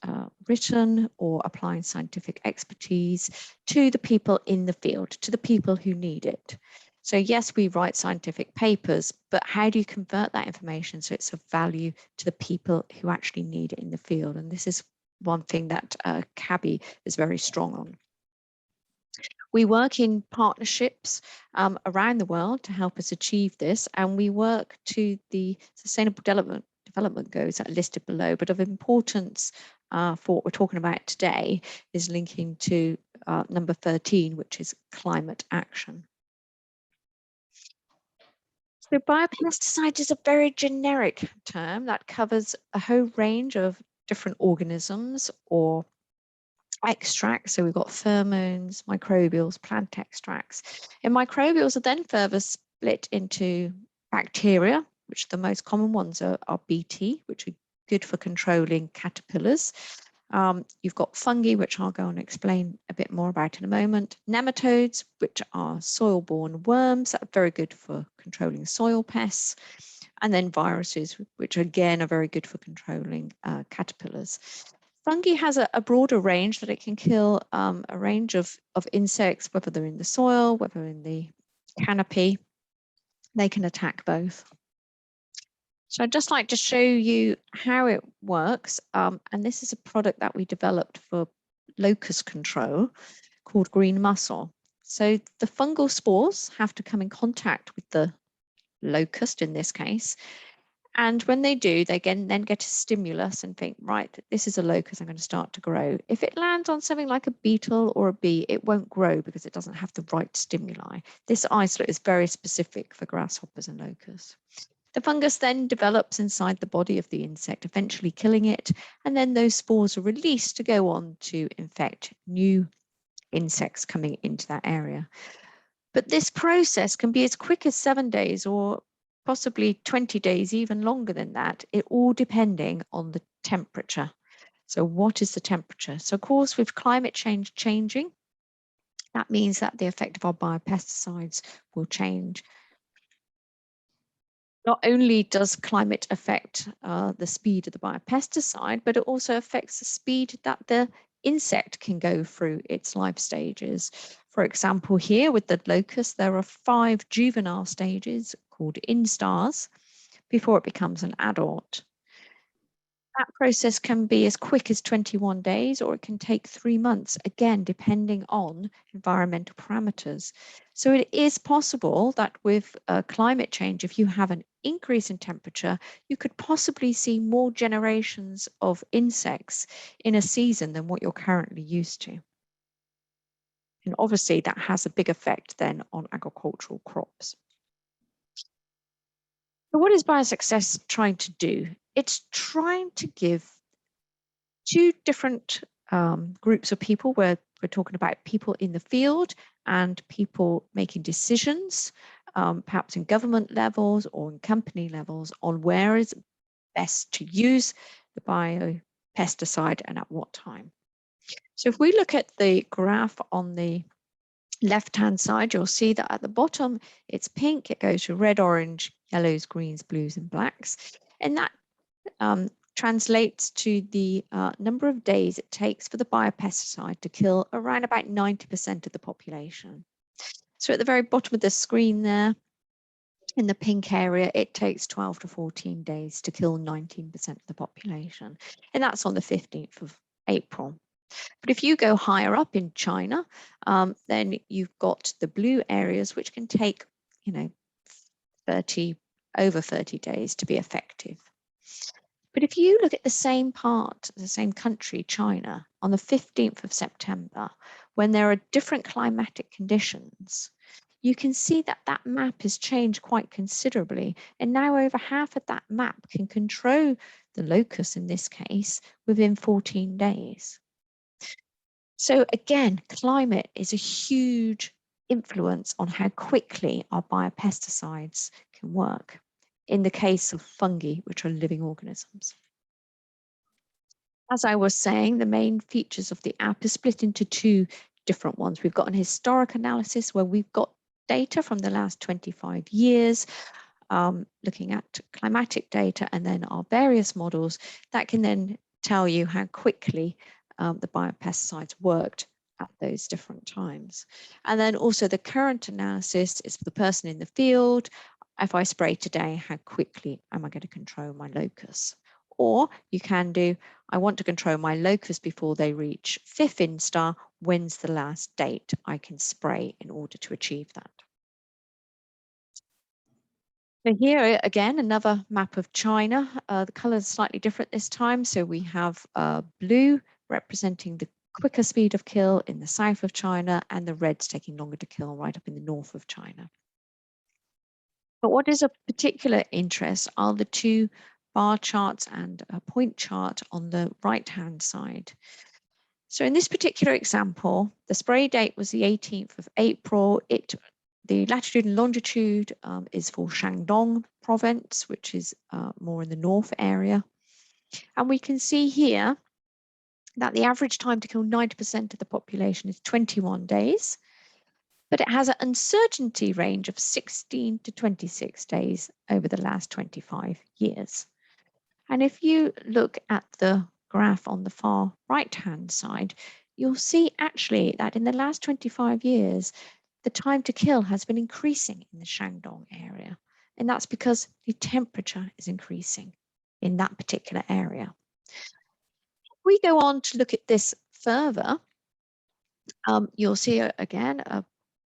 written or applying scientific expertise, to the people in the field, to the people who need it. So yes, we write scientific papers, but how do you convert that information so it's of value to the people who actually need it in the field? And this is one thing that CABI is very strong on. We work in partnerships around the world to help us achieve this, and we work to the Sustainable Development Goals that are listed below, but of importance for what we're talking about today is linking to number 13, which is climate action. So biopesticide is a very generic term that covers a whole range of different organisms or extracts. So we've got pheromones, microbials, plant extracts. And microbials are then further split into bacteria, which the most common ones are Bt, which are good for controlling caterpillars. You've got fungi, which I'll go and explain a bit more about in a moment. Nematodes, which are soil-borne worms that are very good for controlling soil pests. And then viruses, which again are very good for controlling caterpillars. Fungi has a broader range that it can kill a range of insects, whether they're in the soil, whether in the canopy. They can attack both. So I'd just like to show you how it works. And this is a product that we developed for locust control called green mussel. So the fungal spores have to come in contact with the locust in this case. And when they do, they then get a stimulus and think, right, this is a locust, I'm going to start to grow. If it lands on something like a beetle or a bee, it won't grow because it doesn't have the right stimuli. This isolate is very specific for grasshoppers and locusts. The fungus then develops inside the body of the insect, eventually killing it, and then those spores are released to go on to infect new insects coming into that area. But this process can be as quick as 7 days or possibly 20 days, even longer than that, it all depending on the temperature. So what is the temperature? So of course, with climate change changing, that means that the effect of our biopesticides will change. Not only does climate affect the speed of the biopesticide, but it also affects the speed that the insect can go through its life stages. For example, here with the locust, there are 5 juvenile stages called instars before it becomes an adult. That process can be as quick as 21 days, or it can take 3 months, again, depending on environmental parameters. So it is possible that with climate change, if you have an increase in temperature, you could possibly see more generations of insects in a season than what you're currently used to. And obviously that has a big effect then on agricultural crops. So what is Biosuccess trying to do? It's trying to give 2 different groups of people, where we're talking about people in the field and people making decisions, perhaps in government levels or in company levels, on where is best to use the biopesticide and at what time. So if we look at the graph on the left-hand side, you'll see that at the bottom, it's pink, it goes to red, orange, yellows, greens, blues, and blacks. And that translates to the number of days it takes for the biopesticide to kill around about 90% of the population. So at the very bottom of the screen there, in the pink area, it takes 12 to 14 days to kill 19% of the population. And that's on the 15th of April. But if you go higher up in China, then you've got the blue areas, which can take, you know, over 30 days to be effective. But if you look at the same part, the same country, China, on the 15th of September, when there are different climatic conditions, you can see that that map has changed quite considerably. And now over half of that map can control the locust, in this case, within 14 days. So again, climate is a huge influence on how quickly our biopesticides can work in the case of fungi, which are living organisms. As I was saying, the main features of the app is split into 2 different ones. We've got an historic analysis where we've got data from the last 25 years, looking at climatic data, and then our various models that can then tell you how quickly the biopesticides worked at those different times. And then also the current analysis is for the person in the field. If I spray today, how quickly am I going to control my locusts? Or you can do, I want to control my locusts before they reach 5th instar. When's the last date I can spray in order to achieve that? So here again, another map of China. The colors are slightly different this time. So we have blue representing the quicker speed of kill in the south of China, and the red's taking longer to kill right up in the north of China. But what is of particular interest are the 2 bar charts and a point chart on the right-hand side. So in this particular example, the spray date was the 18th of April. The latitude and longitude is for Shandong province, which is more in the north area. And we can see here that the average time to kill 90% of the population is 21 days, but it has an uncertainty range of 16 to 26 days over the last 25 years. And if you look at the graph on the far right-hand side, you'll see actually that in the last 25 years, the time to kill has been increasing in the Shandong area. And that's because the temperature is increasing in that particular area. We go on to look at this further. You'll see again a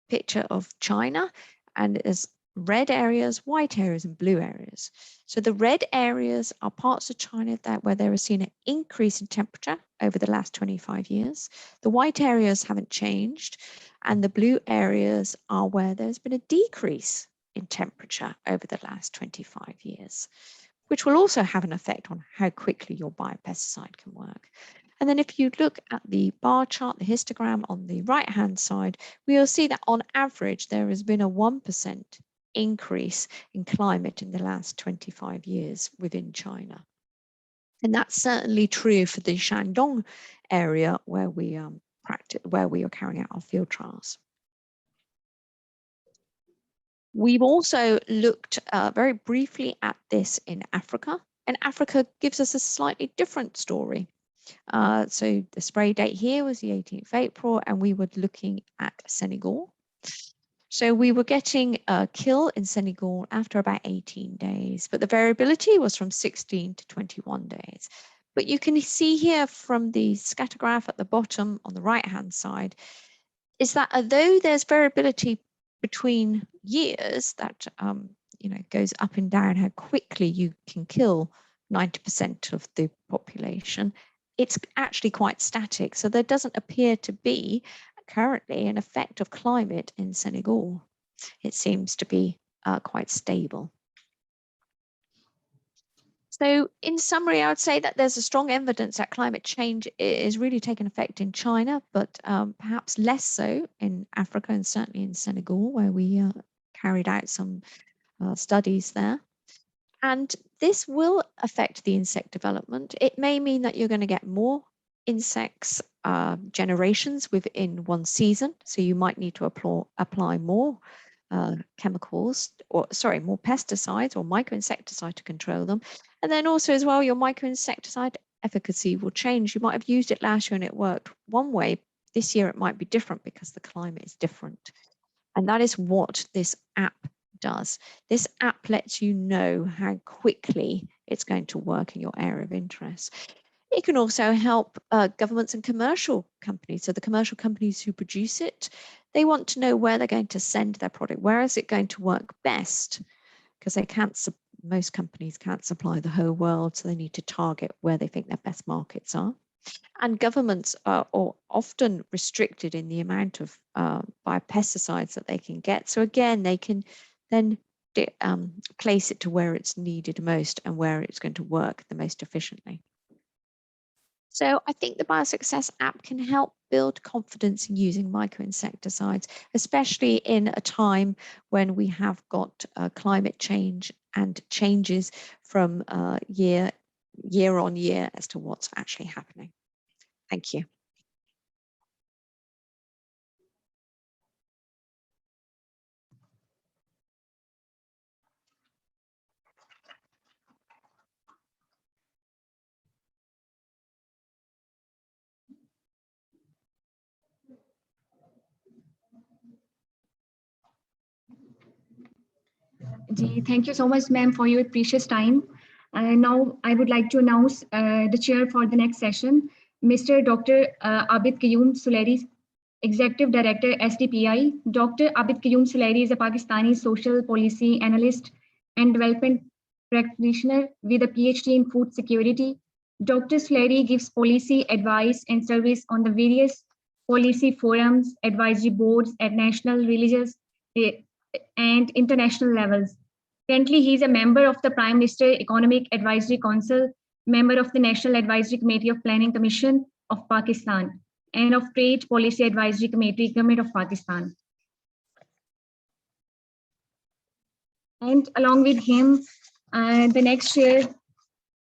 picture of China, and there's red areas, white areas, and blue areas. So the red areas are parts of China where there has seen an increase in temperature over the last 25 years. The white areas haven't changed, and the blue areas are where there's been a decrease in temperature over the last 25 years, which will also have an effect on how quickly your biopesticide can work. And then if you look at the bar chart, the histogram on the right-hand side, we will see that on average, there has been a 1% increase in climate in the last 25 years within China. And that's certainly true for the Shandong area where we are carrying out our field trials. We've also looked very briefly at this in Africa, and Africa gives us a slightly different story. So the spray date here was the 18th of April, and we were looking at Senegal. So we were getting a kill in Senegal after about 18 days, but the variability was from 16 to 21 days. But you can see here from the scatter graph at the bottom on the right-hand side, is that although there's variability between years that goes up and down how quickly you can kill 90% of the population, it's actually quite static. So there doesn't appear to be currently an effect of climate in Senegal. It seems to be quite stable. So in summary, I would say that there's a strong evidence that climate change is really taking effect in China, but perhaps less so in Africa and certainly in Senegal, where we carried out some studies there. And this will affect the insect development. It may mean that you're going to get more insects generations within one season. So you might need to apply more chemicals, or sorry, more pesticides or microinsecticide to control them. And then also as well, your microinsecticide efficacy will change. You might have used it last year and it worked one way. This year it might be different because the climate is different. And that is what this app does. This app lets you know how quickly it's going to work in your area of interest. It can also help governments and commercial companies. So the commercial companies who produce it, they want to know where they're going to send their product. Where is it going to work best? Because they can't, most companies can't supply the whole world, so they need to target where they think their best markets are. And governments are often restricted in the amount of biopesticides that they can get. So again, they can then place it to where it's needed most and where it's going to work the most efficiently. So I think the Biosuccess app can help build confidence in using microinsecticides, especially in a time when we have got climate change and changes from year on year as to what's actually happening. Thank you. Thank you so much, ma'am, for your precious time. Now, I would like to announce the chair for the next session, Mr. Dr. Abid Qayyum Sulairi, Executive Director, SDPI. Dr. Abid Qayyum Sulairi is a Pakistani social policy analyst and development practitioner with a PhD in food security. Dr. Sulairi gives policy advice and service on the various policy forums, advisory boards at national, religious, and international levels. Currently, he is a member of the Prime Minister Economic Advisory Council, member of the National Advisory Committee of Planning Commission of Pakistan, and of Trade Policy Advisory Committee, Government of Pakistan. And along with him, the next chair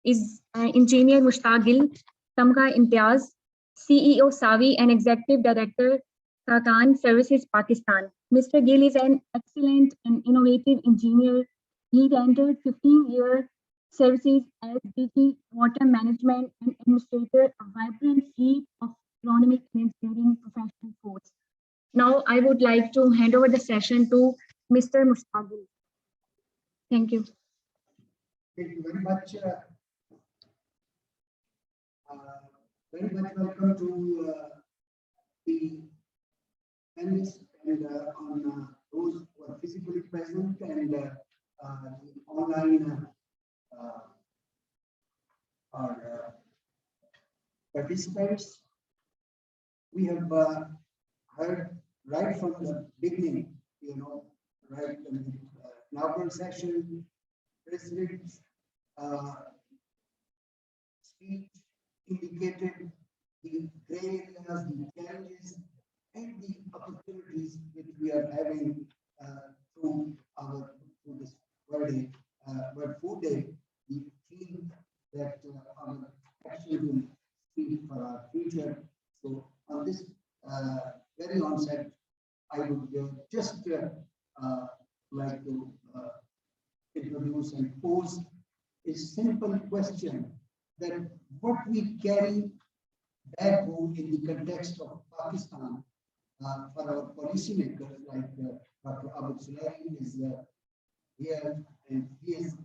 is Engineer Mushtaq Gil, Tamga Imtiaz, CEO Savi and Executive Director, Khakan Services Pakistan. Mr. Gill is an excellent and innovative engineer. He entered 15-year services as DG Water Management and Administrator, a vibrant fleet of agronomic and engineering professional force. Now, I would like to hand over the session to Mr. Mushtaq Gill. Thank you. Thank you very much. Very much welcome to the panelists and on those who are physically present and the online participants. We have heard right from the beginning, right in the inaugural session, President's speech indicated the gray areas, the challenges, and the opportunities which we are having through this World Food Day. We feel that our action will speak for our future. So on this very onset, I would just like to introduce and pose a simple question that what we carry back home in the context of Pakistan for our policymakers, like Dr. Abid Sulahi is here, and he is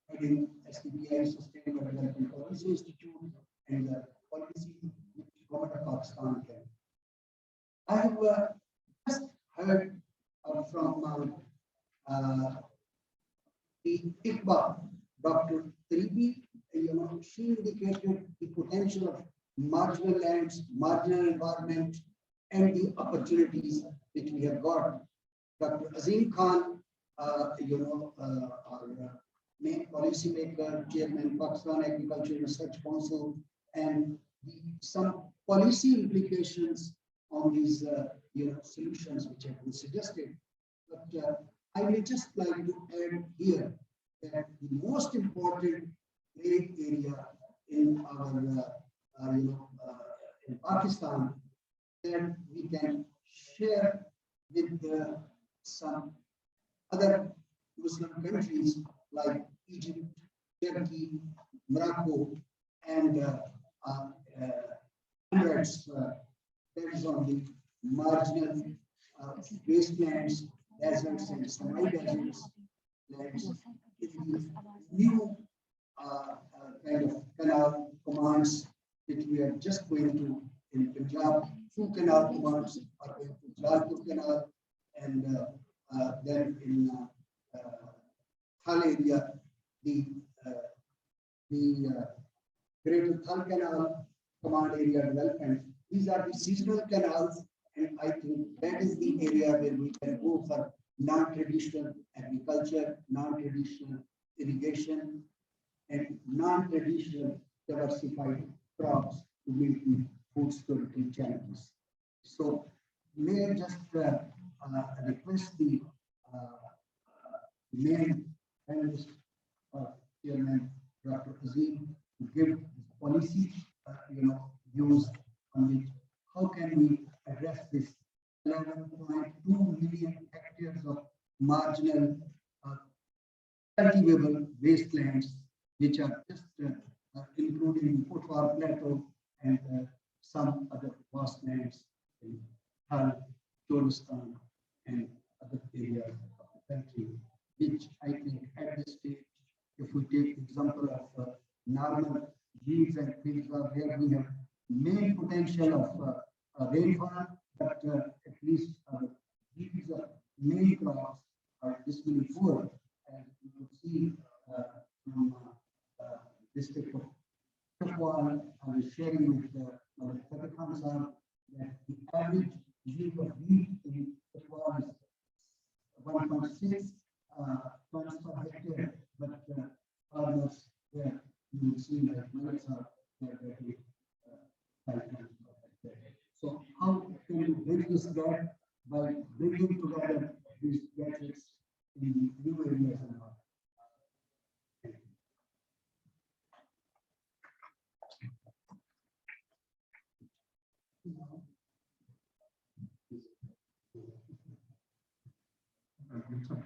heading STBI Sustainable Development Policy Institute and the policy which government of Pakistan can. I have just heard from the ICBA, Dr. Taribi, she indicated the potential of marginal lands, marginal environment, and the opportunities which we have got. Dr. Azim Khan, our main policymaker, chairman, Pakistan Agriculture Research Council, and some policy implications on these solutions which have been suggested. But I will just like to add here that the most important gray area in our in Pakistan that we can share with some other Muslim countries like Egypt, Turkey, Morocco, and Emirates. That is on the marginal wastelands, deserts, and semi-deserts, lands in the new kind of canal commands which we are just going to in Punjab. Two canal commands are going to Jalpur Canal, and then in Thal area, the Greater Thal Canal Command Area Development. These are the seasonal canals, and I think that is the area where we can go for non-traditional agriculture, non-traditional irrigation, and non-traditional diversified crops to meet the food security challenges. So may I just request the main panelist, Chairman Dr. Azim, to give policy views on it. How can we address this 11.2 million hectares of marginal cultivable wastelands, which are just including the Footwar Plateau and some other vast lands in Thal, Cholistan, and other areas of the country, which I think at this stage, if we take example of normal yields and fields are where we have main potential of rainfall, but at least yields of main crops are dismally poor, and you could see from district of Footwar, I was sharing with Fateh Khan Sahab that the average yield of wheat in Footwar is 1.6 tons per hectare, but farmers there you will see that millets are getting 5 tons per hectare. So how can we bridge this gap by bringing together these gadgets in new areas and all?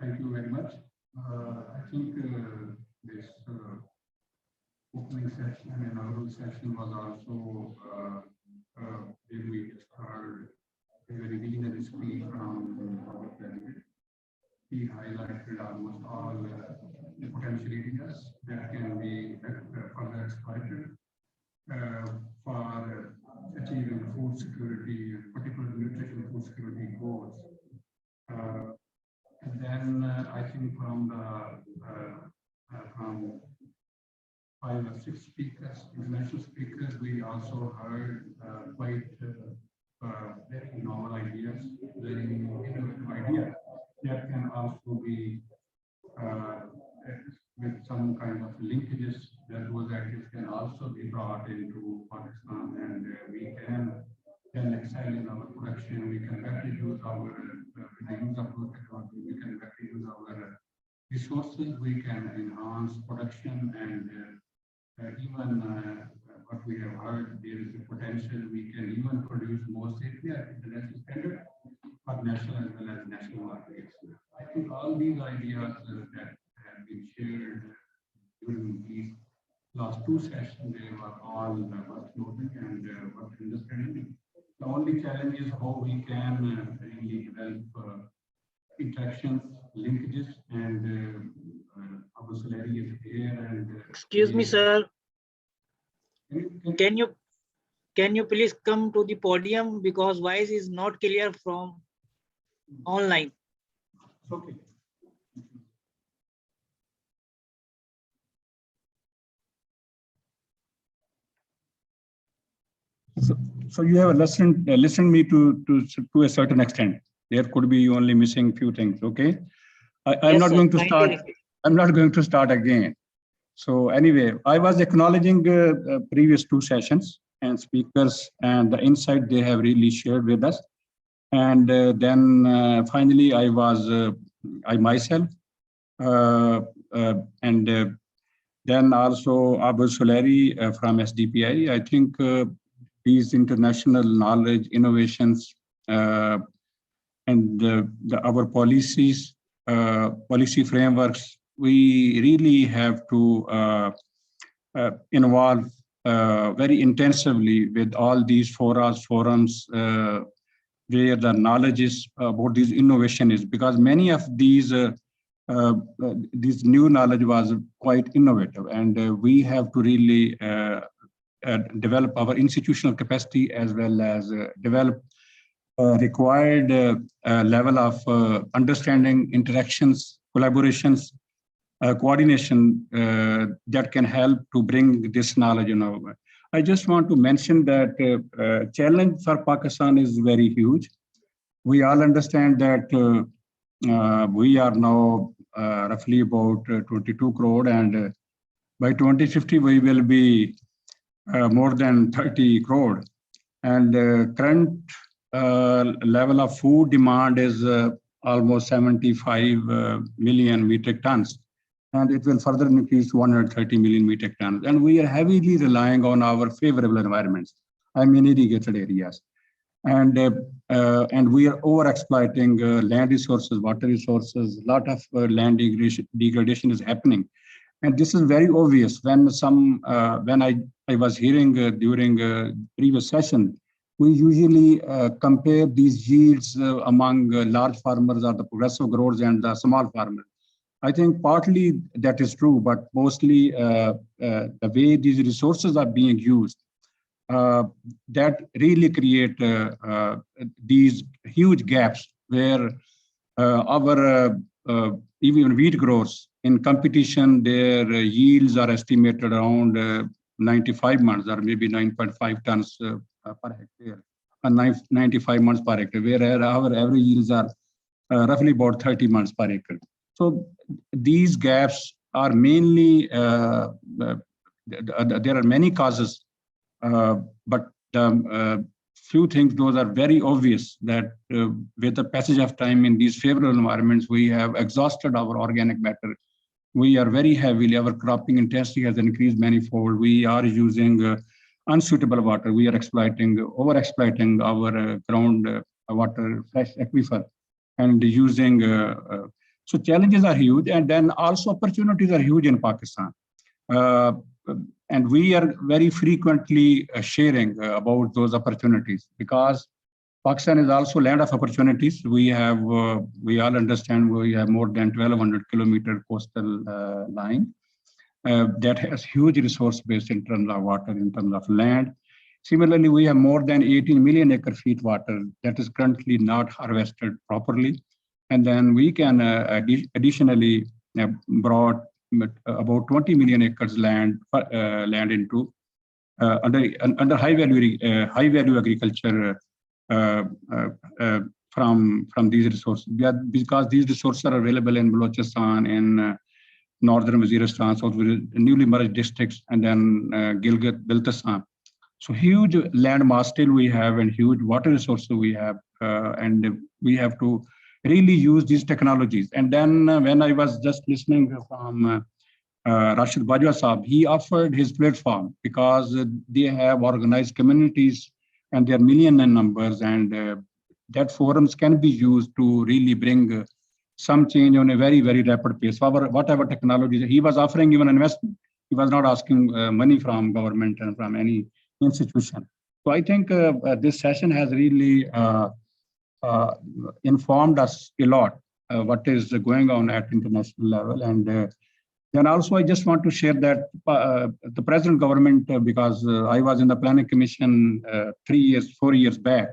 Thank you very much. I think this opening session and inaugural session was also where we heard a very visionary speech from our president. He highlighted almost all the potential areas that can be further exploited for achieving food security, particularly nutrition food security goals. And then then I think from 5 or 6 speakers, international speakers, we also heard quite very novel ideas, very innovative ideas that can also be with some kind of linkages, that those ideas can also be brought into Pakistan, and we can excel in our production. We can better use our the use of those technology. We can better use our resources. We can enhance production, and even what we have heard, there is a potential. We can even produce more safely at international standard, but national as well as national markets. I think all these ideas that have been shared during these last 2 sessions, they were all worth noting and worth understanding. The only challenge is how we can really develop interactions, linkages, and our salary is here. And excuse me, sir. Can you please come to the podium, because voice is not clear from online. Okay. So you have listened me to a certain extent. There could be only missing few things. Okay, I'm not going to start. I'm not going to start again. So anyway, I was acknowledging previous 2 sessions and speakers and the insight they have really shared with us. And then finally, I myself and then also Abu Suleri from SDPI. I think these international knowledge, innovations, and our policies, policy frameworks, we really have to involve very intensively with all these forums where the knowledge is about this innovation is, because many of these this new knowledge was quite innovative, and we have to really develop our institutional capacity as well as develop required level of understanding, interactions, collaborations, coordination that can help to bring this knowledge. I just want to mention that challenge for Pakistan is very huge. We all understand that we are now roughly about 22 crore, and by 2050 we will be more than 30 crore. And current level of food demand is almost 75 million metric tons. And it will further increase to 130 million metric tons. And we are heavily relying on our favorable environments, I mean irrigated areas. And we are over-exploiting land resources, water resources. A lot of land degradation is happening. And this is very obvious when I was hearing during previous session, we usually compare these yields among large farmers or the progressive growers and the small farmers. I think partly that is true, but mostly the way these resources are being used, that really create these huge gaps where our even wheat growers in competition, their yields are estimated around 95 months or maybe 9.5 tons per hectare, 95 months per hectare, whereas our average yields are roughly about 30 months per acre. So these gaps are mainly, there are many causes, but few things, those are very obvious that with the passage of time in these favorable environments, we have exhausted our organic matter. We are very heavily, our cropping intensity has increased manifold. We are using unsuitable water. We are over-exploiting our ground water, fresh aquifer, and using, so challenges are huge. And then also opportunities are huge in Pakistan. And we are very frequently sharing about those opportunities, because Pakistan is also land of opportunities. We have, we all understand we have more than 1,200 kilometer coastal line that has huge resource base in terms of water, in terms of land. Similarly, we have more than 18 million acre feet water that is currently not harvested properly. And then we can additionally brought about 20 million acres land into under high value agriculture from these resources. Because these resources are available in Balochistan, in northern Waziristan, so newly merged districts, and then Gilgit-Baltistan. So huge land mass still we have, and huge water resources we have, and we have to really use these technologies. And then when I was just listening from Rashid Bajwa Saab, he offered his platform because they have organized communities and they're million in numbers, and that forums can be used to really bring some change on a very, very rapid pace. Whatever technologies, he was offering even investment. He was not asking money from government and from any institution. So I think this session has really informed us a lot what is going on at international level. And then also I just want to share that the present government, because I was in the planning commission 4 years back.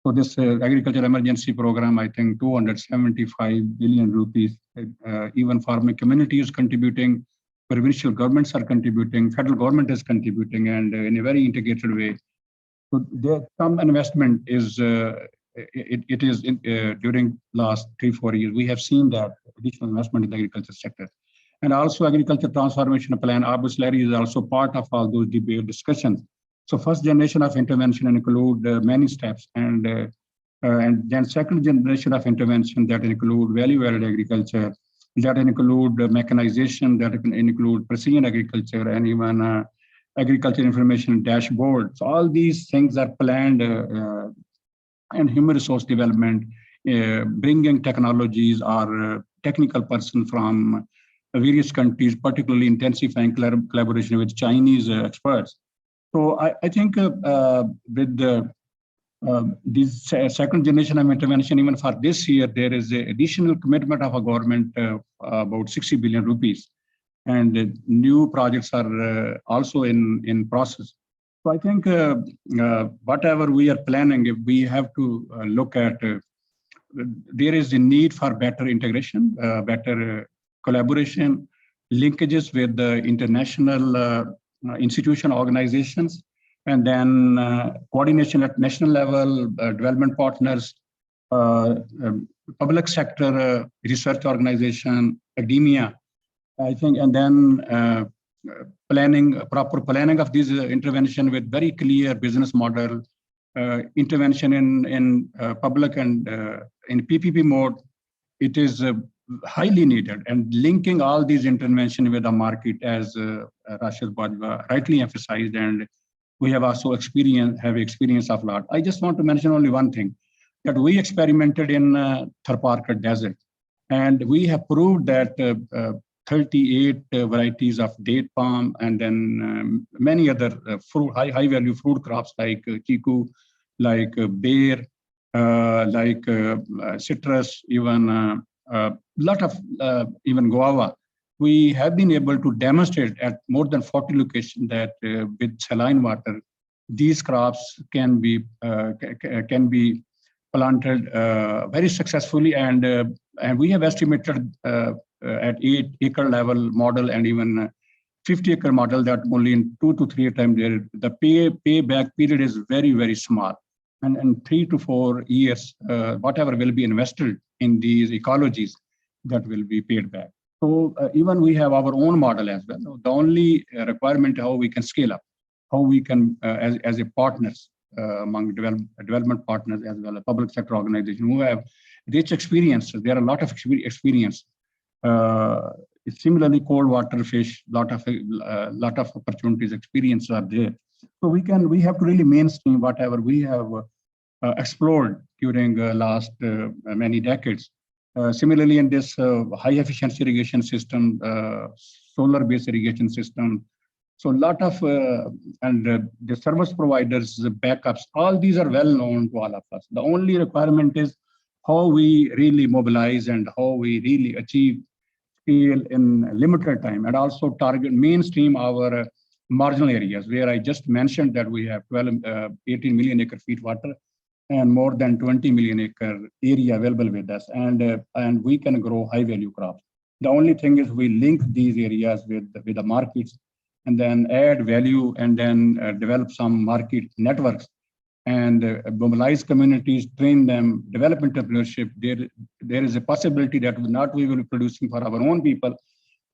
So this agriculture emergency program, I think 275 billion rupees, even farming community is contributing, provincial governments are contributing, federal government is contributing, and in a very integrated way. So there some investment is, it is during last 3-4 years, we have seen that additional investment in the agriculture sector. And also agriculture transformation plan, Biosuccess is also part of all those debate discussions. So first generation of intervention include many steps, and then second generation of intervention that include value-added agriculture, that include mechanization, that include precision agriculture, and even agriculture information dashboard. So all these things are planned, and human resource development, bringing technologies or technical person from various countries, particularly intensifying collaboration with Chinese experts. So I think with this second generation of intervention, even for this year, there is an additional commitment of a government about 60 billion rupees. And new projects are also in process. So I think whatever we are planning, if we have to look at, there is a need for better integration, better collaboration, linkages with the international institutional organizations, and then coordination at national level, development partners, public sector, research organization, academia, I think, and then proper planning of this intervention with very clear business model, intervention in public and in PPP mode. It is highly needed, and linking all these intervention with the market, as Rashid Bajwa rightly emphasized, and we have also experience of lot. I just want to mention only one thing, that we experimented in Tharparkar Desert, and we have proved that 38 varieties of date palm, and then many other fruit, high value fruit crops like chiku, like bear, like citrus, even lot of even guava. We have been able to demonstrate at more than 40 locations that with saline water, these crops can be planted very successfully, and we have estimated at 8-acre level model and even 50-acre model that only in 2 to 3 times the payback period is very, very small. And in 3 to 4 years, whatever will be invested in these ecologies, that will be paid back. So even we have our own model as well. The only requirement how we can scale up, how we can, as a partners among development partners as well as public sector organizations who have rich experience. There are a lot of experience. Similarly, cold water fish, lot of opportunities, experience are there. So we have to really mainstream whatever we have explored during last many decades. Similarly, in this high efficiency irrigation system, solar-based irrigation system, so a lot of and the service providers, the backups, all these are well known to all of us. The only requirement is how we really mobilize and how we really achieve scale in limited time, and also target mainstream our marginal areas where I just mentioned that we have 18 million acre feet water. and more than 20 million acre area available with us, and we can grow high value crops. The only thing is we link these areas with the markets, and then add value, and then develop some market networks, and mobilize communities, train them, develop entrepreneurship. There is a possibility that not we will be producing for our own people,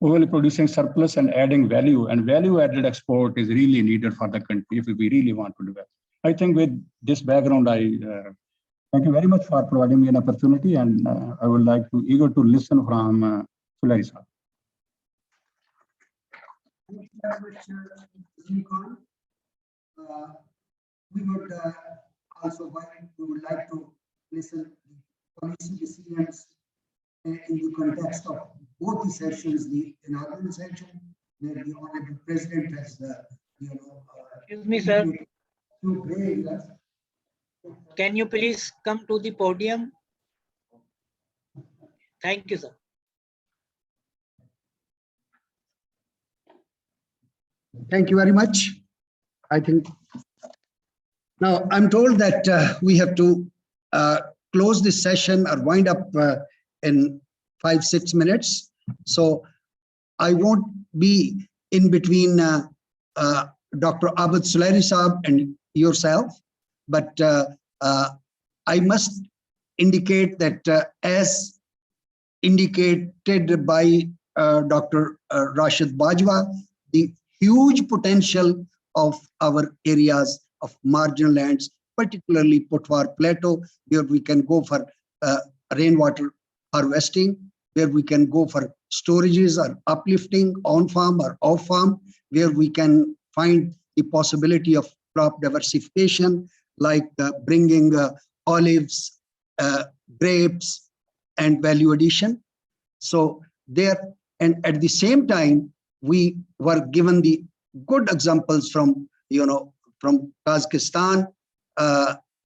we will be producing surplus and adding value, and value-added export is really needed for the country if we really want to develop. I think with this background, I thank you very much for providing me an opportunity, and I would like to eager to listen from Sulari sir. Thank you very much, Nikon. We would also we would like to listen to policy decisions in the context of both the sessions, the inaugural session, where the Honorable President has, Excuse me, sir. Can you please come to the podium? Thank you, sir. Thank you very much. I think now I'm told that we have to close this session or wind up in 5-6 minutes. So I won't be in between Dr. Abid Sulari Saab and yourself, but I must indicate that as indicated by Dr. Rashid Bajwa, the huge potential of our areas of marginal lands, particularly Potwar Plateau, where we can go for rainwater harvesting, where we can go for storages or uplifting on farm or off farm, where we can find the possibility of crop diversification, like bringing olives, grapes, and value addition. So there, and at the same time, we were given the good examples from, from Kazakhstan,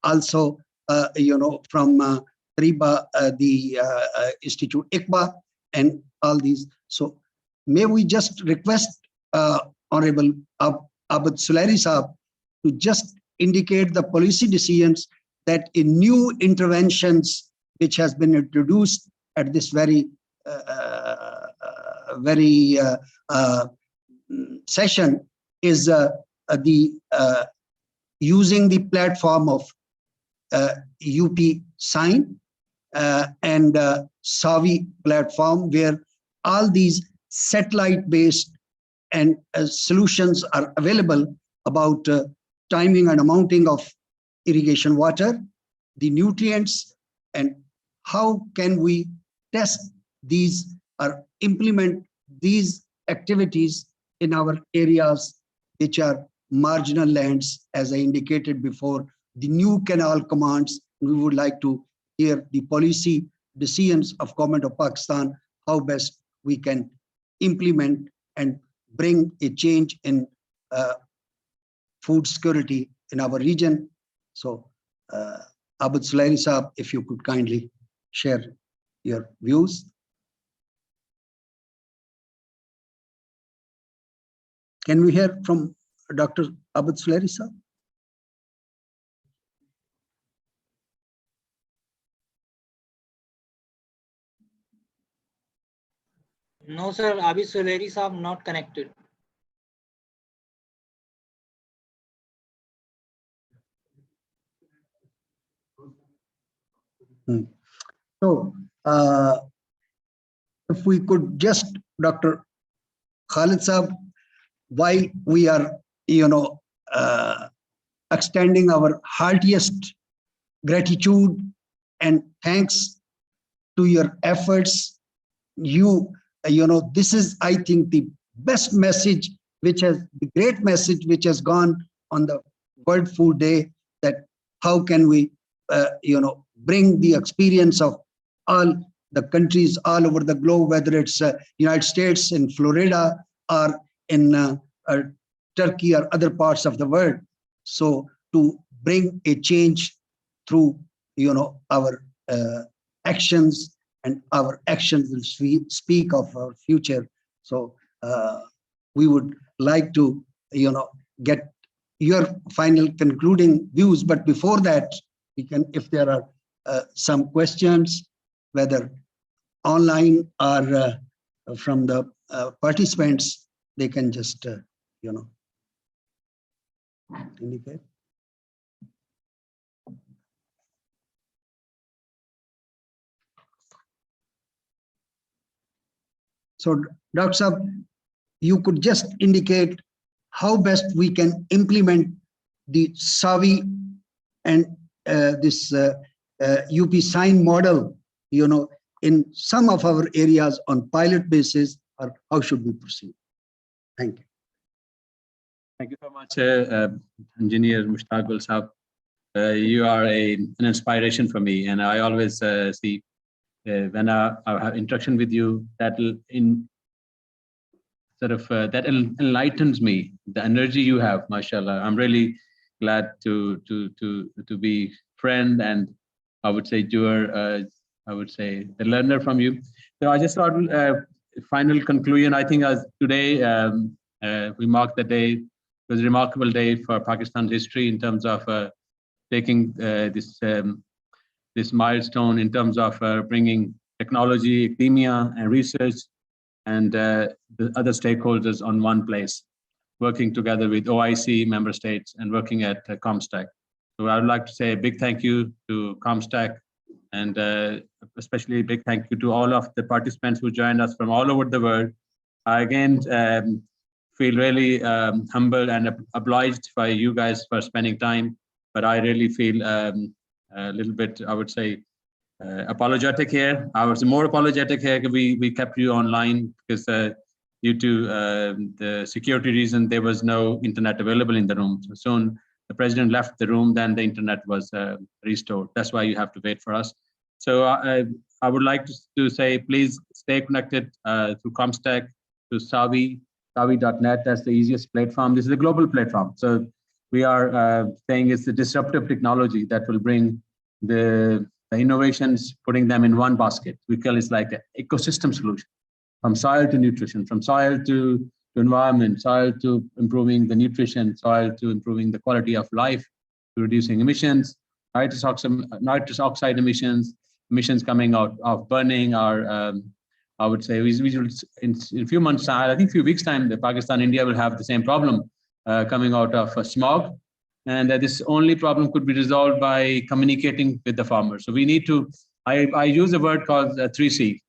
also, from Riba, the Institute ICBA, and all these. So may we just request Honorable Abid Sulari Saab to just indicate the policy decisions that in new interventions which has been introduced at this very session is using the platform of UP Sign and Savi platform, where all these satellite-based and solutions are available about timing and amounting of irrigation water, the nutrients, and how can we test these or implement these activities in our areas which are marginal lands, as I indicated before, the new canal commands. We would like to hear the policy decisions of Government of Pakistan, how best we can implement and bring a change in food security in our region. So, Abid Sulari Saab, if you could kindly share your views. Can we hear from Dr. Abid Sulari Saab? No, sir. Abid Sulari Saab not connected. So, if we could just, Dr. Khalid Saab, while we are, extending our heartiest gratitude and thanks to your efforts, this is, I think, the best message, the great message which has gone on the World Food Day, that how can we, bring the experience of all the countries all over the globe, whether it's United States, in Florida, or in Turkey or other parts of the world. So to bring a change through, our actions, and our actions will speak of our future. So we would like to, get your final concluding views. But before that, we can, if there are some questions, whether online or from the participants, they can just, indicate. So, Dr. Saab, you could just indicate how best we can implement the SAVI and this UP sign model, in some of our areas on pilot basis, or how should we proceed? Thank you. Thank you so much, Engineer Mushtaq Saab. You are an inspiration for me, and I always see when I have interaction with you, that that enlightens me. The energy you have, mashallah. I'm really glad to be friend, and I would say the learner from you. So I just thought final conclusion. I think as today we mark the day. It was a remarkable day for Pakistan's history in terms of taking this milestone in terms of bringing technology, academia, and research, and the other stakeholders on one place, working together with OIC member states and working at comstech. So I would like to say a big thank you to comstech, and especially a big thank you to all of the participants who joined us from all over the world. I again feel really humbled and obliged by you guys for spending time, but I really feel a little bit, I would say, apologetic here. I was more apologetic here. We kept you online because due to the security reason, there was no internet available in the room. So soon the president left the room, then the internet was restored. That's why you have to wait for us. So I would like to say, please stay connected through comstech, to savi.net. That's the easiest platform. This is a global platform. So we are saying it's a disruptive technology that will bring the innovations, putting them in one basket. We call it like an ecosystem solution, from soil to nutrition, from soil to environment, soil to improving the nutrition, soil to improving the quality of life, to reducing emissions, nitrous oxide emissions coming out of burning, or I would say we will, in a few months' time, I think a few weeks' time, Pakistan, India will have the same problem coming out of smog. And this only problem could be resolved by communicating with the farmers. So we need to, I use a word called 3C.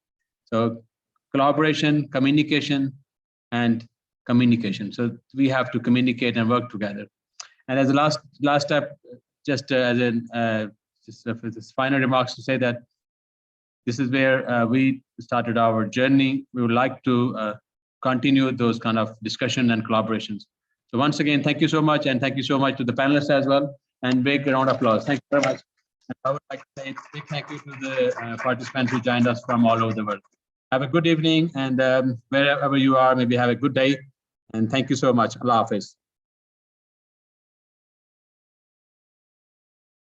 So collaboration, communication, and communication. So we have to communicate and work together. And as a last step, just as this final remarks to say that this is where we started our journey. We would like to continue those kind of discussion and collaborations. So once again, thank you so much, and thank you so much to the panelists as well, and big round of applause. Thank you very much. And I would like to say a big thank you to the participants who joined us from all over the world. Have a good evening, and wherever you are, maybe have a good day. And thank you so much. Allah Hafiz.